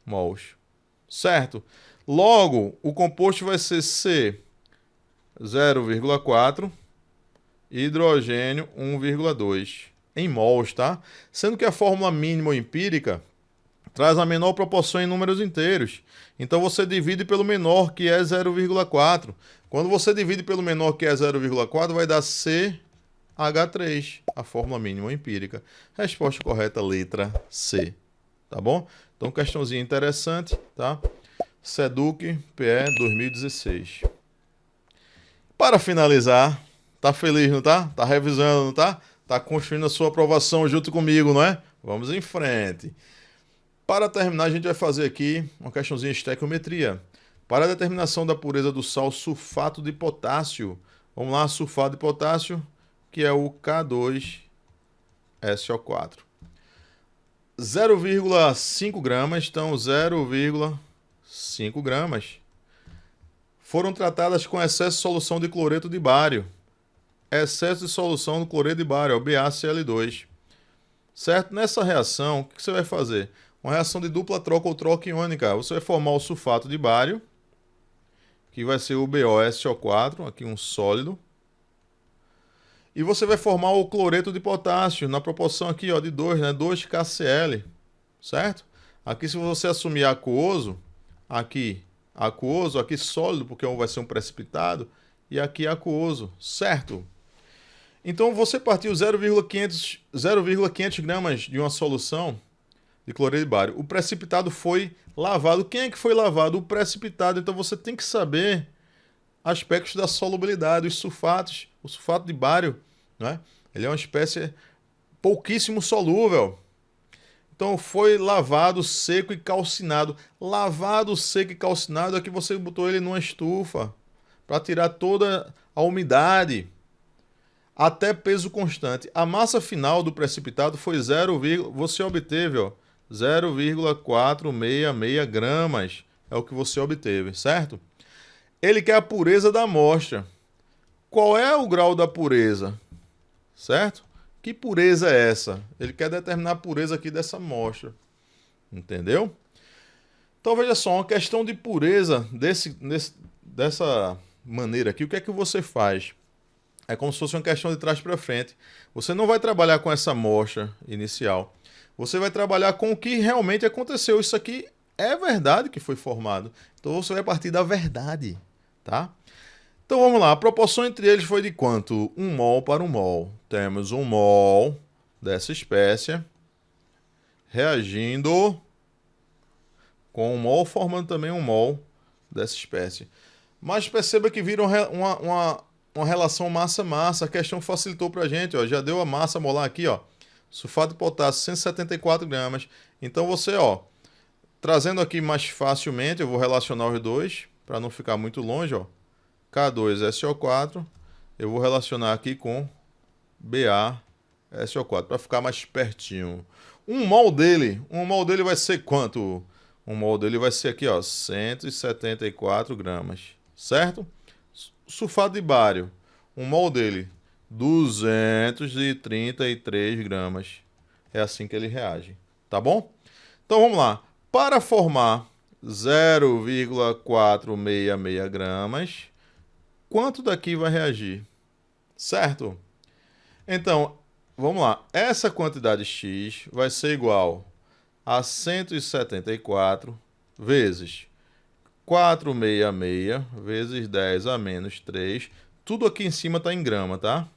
S1: mols. Certo? Logo, o composto vai ser C 0,4, hidrogênio 1,2 em mols, tá? Sendo que a fórmula mínima empírica traz a menor proporção em números inteiros. Então você divide pelo menor, que é 0,4. Quando você divide pelo menor, que é 0,4, vai dar CH3, a fórmula mínima empírica. Resposta correta, letra C. Tá bom? Então, questãozinha interessante, tá? SEDUC PE 2016. Para finalizar, tá feliz, não tá? Tá revisando, não tá? Tá construindo a sua aprovação junto comigo, não é? Vamos em frente. Para terminar, a gente vai fazer aqui uma questãozinha de estequiometria. Para a determinação da pureza do sal sulfato de potássio. Vamos lá, sulfato de potássio, que é o K2SO4. 0,5 gramas, então 0,5 gramas. Foram tratadas com excesso de solução de cloreto de bário. Excesso de solução do cloreto de bário, é o BaCl2. Certo? Nessa reação, o que você vai fazer? Uma reação de dupla troca ou troca iônica. Você vai formar o sulfato de bário, que vai ser o BoSO4, aqui um sólido. E você vai formar o cloreto de potássio, na proporção aqui ó, de 2, né? 2KCl, certo? Aqui se você assumir aquoso, aqui sólido, porque vai ser um precipitado, e aqui aquoso, certo? Então você partiu 0,500 gramas de uma solução de cloreto de bário. O precipitado foi lavado. Quem é que foi lavado? O precipitado. Então você tem que saber aspectos da solubilidade, os sulfatos. O sulfato de bário, né? Ele é uma espécie pouquíssimo solúvel. Então foi lavado, seco e calcinado. Lavado, seco e calcinado é que você botou ele numa estufa para tirar toda a umidade. Até peso constante. A massa final do precipitado foi você obteve, ó, 0,466 gramas. É o que você obteve, certo? Ele quer a pureza da amostra. Qual é o grau da pureza? Certo? Que pureza é essa? Ele quer determinar a pureza aqui dessa amostra. Entendeu? Então veja só, uma questão de pureza dessa maneira aqui. O que é que você faz? É como se fosse uma questão de trás para frente. Você não vai trabalhar com essa amostra inicial. Você vai trabalhar com o que realmente aconteceu. Isso aqui é verdade que foi formado. Então você vai partir da verdade, tá? Então vamos lá. A proporção entre eles foi de quanto? 1 mol para 1 mol. Temos 1 mol dessa espécie reagindo com 1 mol, formando também 1 mol dessa espécie. Mas perceba que viram uma relação massa-massa. A questão facilitou para a gente, ó, já deu a massa molar aqui, ó, sulfato de potássio, 174 gramas. Então você, ó, trazendo aqui mais facilmente, eu vou relacionar os dois, para não ficar muito longe, ó, K2SO4, eu vou relacionar aqui com BaSO4, para ficar mais pertinho. Um mol dele vai ser quanto? Um mol dele vai ser aqui, ó, 174 gramas, certo? Sulfato de bário, um mol dele, 233 gramas. É assim que ele reage, tá bom? Então vamos lá. Para formar 0,466 gramas, quanto daqui vai reagir? Certo? Então, vamos lá. Essa quantidade X vai ser igual a 174 vezes 466 vezes 10 a menos 3. Tudo aqui em cima está em grama, tá?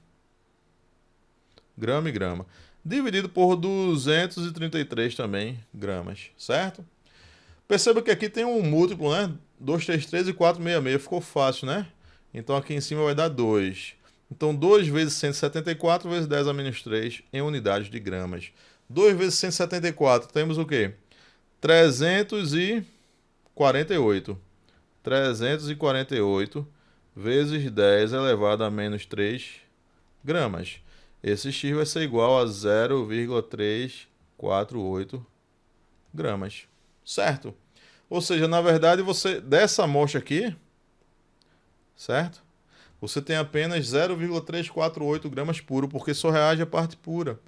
S1: Grama e grama. Dividido por 233 também gramas, certo? Perceba que aqui tem um múltiplo, né? 233 e 466. Ficou fácil, né? Então aqui em cima vai dar 2. Então 2 vezes 174 vezes 10 a menos 3 em unidades de gramas. 2 vezes 174, temos o quê? 348. 348 vezes 10 elevado a menos 3 gramas. Esse X vai ser igual a 0,348 gramas. Certo? Ou seja, na verdade, você dessa amostra aqui, certo? Você tem apenas 0,348 gramas puro, porque só reage a parte pura.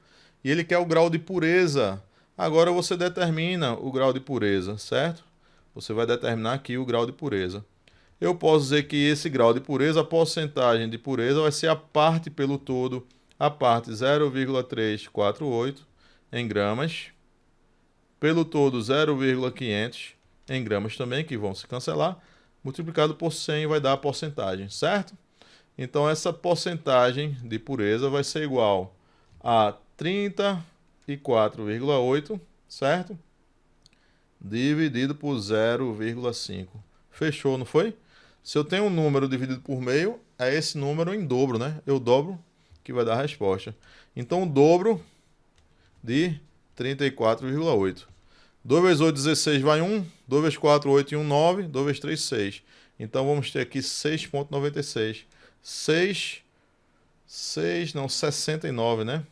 S1: E ele quer o grau de pureza. Agora você determina o grau de pureza, certo? Você vai determinar aqui o grau de pureza. Eu posso dizer que esse grau de pureza, a porcentagem de pureza, vai ser a parte pelo todo, a parte 0,348 em gramas, pelo todo 0,500 em gramas também, que vão se cancelar, multiplicado por 100 vai dar a porcentagem, certo? Então essa porcentagem de pureza vai ser igual a 34,8, certo? Dividido por 0,5. Fechou, não foi? Se eu tenho um número dividido por meio, é esse número em dobro, né? Eu dobro, que vai dar a resposta. Então o dobro de 34,8. 2 vezes 8, 16 vai 1. 2 vezes 4, 8 e 1, 9. 2 vezes 3, 6. Então vamos ter aqui 6,96. 69, né?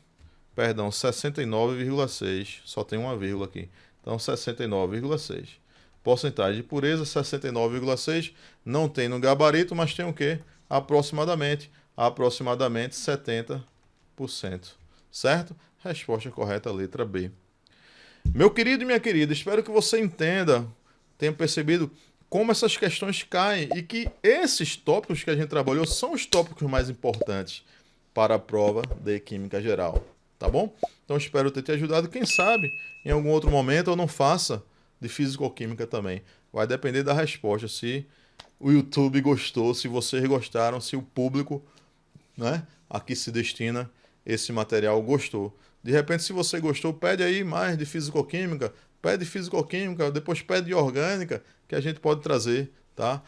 S1: Perdão, 69,6. Só tem uma vírgula aqui. Então 69,6. Porcentagem de pureza, 69,6. Não tem no gabarito, mas tem o quê? Aproximadamente 70%. Certo? Resposta correta, letra B. Meu querido e minha querida, espero que você entenda, tenha percebido como essas questões caem e que esses tópicos que a gente trabalhou são os tópicos mais importantes para a prova de Química Geral, tá bom? Então espero ter te ajudado. Quem sabe em algum outro momento eu não faça de Físico-Química também. Vai depender da resposta, se o YouTube gostou, se vocês gostaram, se o público, né, a que se destina esse material gostou. De repente, se você gostou, pede aí mais de Físico-Química, pede Físico-Química, depois pede de Orgânica, que a gente pode trazer, tá?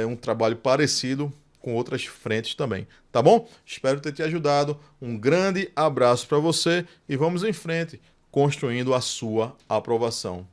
S1: Um trabalho parecido com outras frentes também, tá bom? Espero ter te ajudado. Um grande abraço para você e vamos em frente, construindo a sua aprovação.